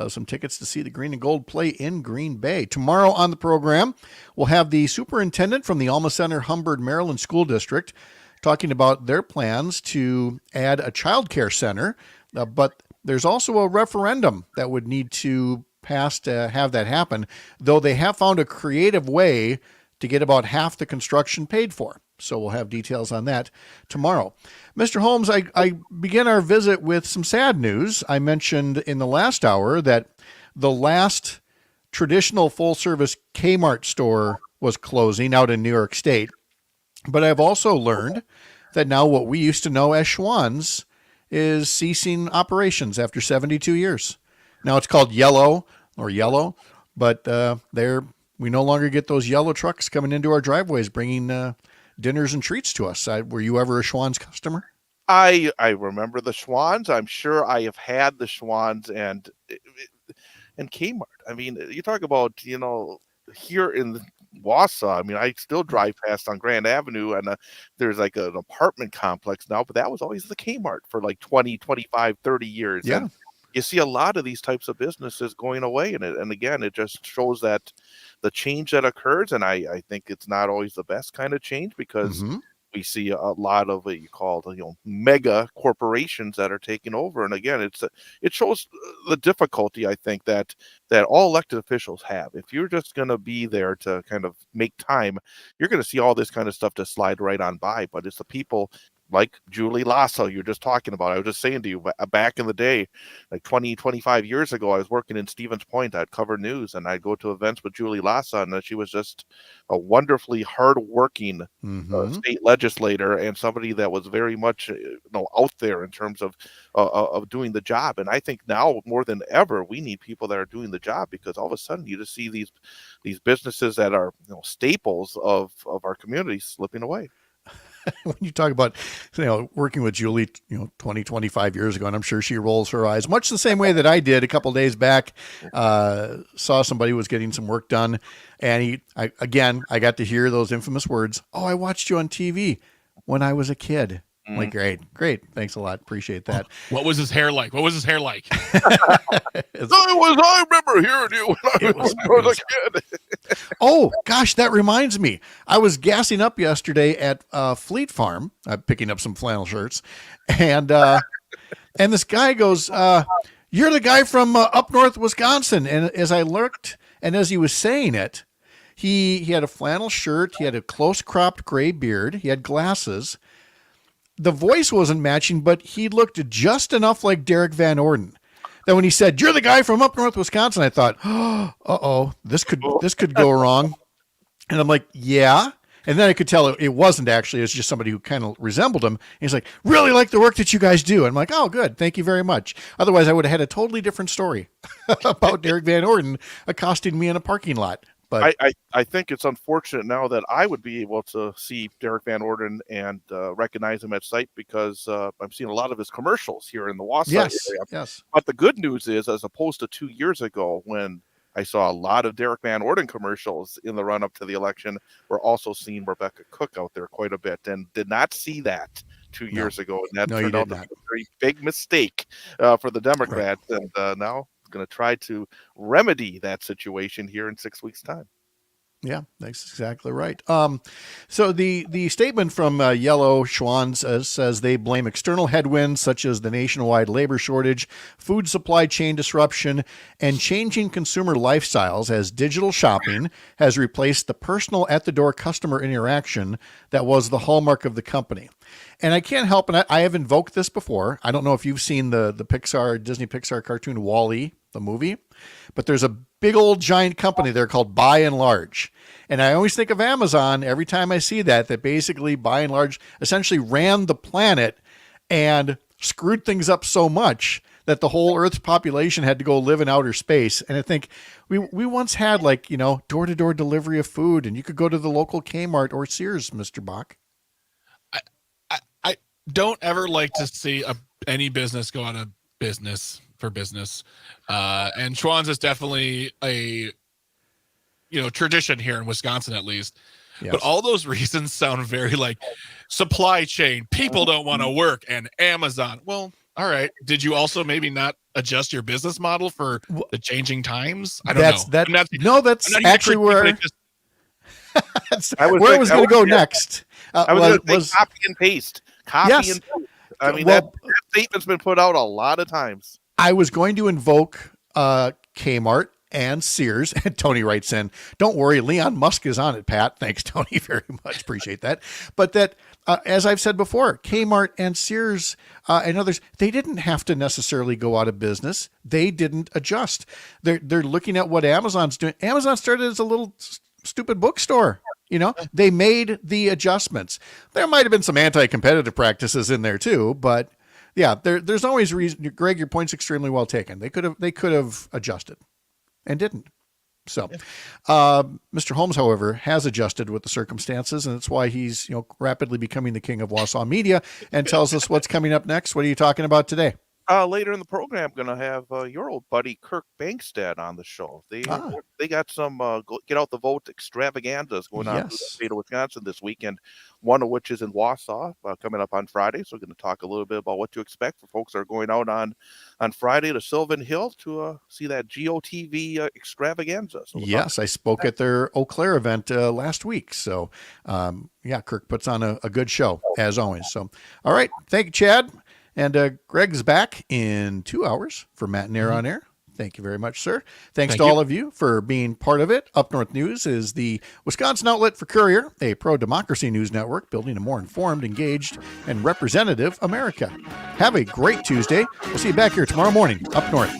Some tickets to see the Green and Gold play in Green Bay. Tomorrow on the program, we'll have the superintendent from the Alma Center Humbird, Maryland School District talking about their plans to add a child care center. But there's also a referendum that would need to pass to have that happen, though they have found a creative way to get about half the construction paid for. So we'll have details on that tomorrow. Mr. Holmes, I begin our visit with some sad news. I mentioned in the last hour that the last traditional full-service Kmart store was closing out in New York State. But I've also learned that now what we used to know as Schwann's is ceasing operations after 72 years. Now it's called Yellow, but we no longer get those yellow trucks coming into our driveways bringing dinners and treats to us. Were you ever a Schwann's customer? I remember the Schwann's. I'm sure I have had the Schwann's and Kmart. I mean, you talk about, here in Wausau, I mean, I still drive past on Grand Avenue, and there's like an apartment complex now, but that was always the Kmart for like 20, 25, 30 years. Yeah. And you see a lot of these types of businesses going away, and again, it just shows that the change that occurs, and I think it's not always the best kind of change, because we see a lot of what you call, mega corporations that are taking over. And again, it shows the difficulty, I think, that all elected officials have. If you're just going to be there to kind of make time, you're going to see all this kind of stuff just slide right on by. But it's the people like Julie Lassa you're just talking about. I was just saying to you, back in the day, like 20, 25 years ago, I was working in Stevens Point. I'd cover news, and I'd go to events with Julie Lassa, and she was just a wonderfully hardworking state legislator, and somebody that was very much out there in terms of doing the job. And I think now more than ever, we need people that are doing the job, because all of a sudden you just see these businesses that are staples of our community slipping away. when you talk about, working with Julie, 20, 25 years ago, and I'm sure she rolls her eyes much the same way that I did a couple of days back. Saw somebody was getting some work done, and I got to hear those infamous words, "Oh, I watched you on TV when I was a kid." I'm like, great. Thanks a lot. Appreciate that. What was his hair like? I remember hearing you when I was a kid. Oh, gosh, that reminds me. I was gassing up yesterday at Fleet Farm, picking up some flannel shirts, and this guy goes, "You're the guy from up north Wisconsin." And as I looked, and as he was saying it, he had a flannel shirt, he had a close-cropped gray beard, he had glasses. The voice wasn't matching, but he looked just enough like Derek Van Orden that when he said, "You're the guy from up north Wisconsin," I thought, "Oh, this could go wrong." And I'm like, "Yeah." And then I could tell it wasn't actually. It was just somebody who kind of resembled him. And he's like, "Really like the work that you guys do." And I'm like, "Oh, good. Thank you very much." Otherwise, I would have had a totally different story about Derek Van Orden accosting me in a parking lot. But I think it's unfortunate now that I would be able to see Derek Van Orden and recognize him at sight because I'm seeing a lot of his commercials here in the Wausau area. Yes. But the good news is, as opposed to 2 years ago when I saw a lot of Derek Van Orden commercials in the run-up to the election, we're also seeing Rebecca Cook out there quite a bit, and did not see that 2 years ago. And that turned out to be a very big mistake for the Democrats. Right. And now going to try to remedy that situation here in 6 weeks' time. Yeah, that's exactly right. So the statement from Yellow Schwans says they blame external headwinds such as the nationwide labor shortage, food supply chain disruption, and changing consumer lifestyles as digital shopping has replaced the personal at-the-door customer interaction that was the hallmark of the company. And I can't help, and I have invoked this before. I don't know if you've seen the Disney Pixar cartoon WALL-E, the movie, but there's a big old giant company there called By and Large. And I always think of Amazon every time I see that basically By and Large essentially ran the planet and screwed things up so much that the whole Earth's population had to go live in outer space. And I think we once had door-to-door delivery of food, and you could go to the local Kmart or Sears, Mr. Bach. I don't ever like to see any business go out of business for business. And Schwann's is definitely a tradition here in Wisconsin, at least. Yes. But all those reasons sound very like supply chain. People don't want to work, and Amazon. Well, all right. Did you also maybe not adjust your business model for the changing times? I don't know. That's actually where I was going to go next. I was going to say copy and paste. Copy and paste. I mean, that statement's been put out a lot of times. I was going to invoke Kmart and Sears. And Tony writes in, "Don't worry, Elon Musk is on it, Pat." Thanks, Tony, very much. Appreciate that. But that, as I've said before, Kmart and Sears and others, they didn't have to necessarily go out of business. They didn't adjust. They're looking at what Amazon's doing. Amazon started as a little stupid bookstore. They made the adjustments. There might have been some anti-competitive practices in there too, but yeah, there's always reason. Greg, your point's extremely well taken. They could have adjusted and didn't. So, Mr. Holmes, however, has adjusted with the circumstances, and that's why he's rapidly becoming the king of Wausau media and tells us what's coming up next. What are you talking about today? Later in the program, I'm going to have your old buddy Kirk Bankstead on the show. They got some get out the vote extravaganzas going on in the state of Wisconsin this weekend, one of which is in Wausau coming up on Friday. So we're going to talk a little bit about what to expect for folks that are going out on Friday to Sylvan Hill to see that GOTV extravaganza. So yes, I spoke at their Eau Claire event last week. So Kirk puts on a good show as always. So, all right. Thank you, Chad. And Greg's back in 2 hours for Matt and Air on Air. Thank you very much, sir. Thanks to all of you for being part of it. Up North News is the Wisconsin outlet for Courier, a pro-democracy news network building a more informed, engaged, and representative America. Have a great Tuesday. We'll see you back here tomorrow morning, Up North.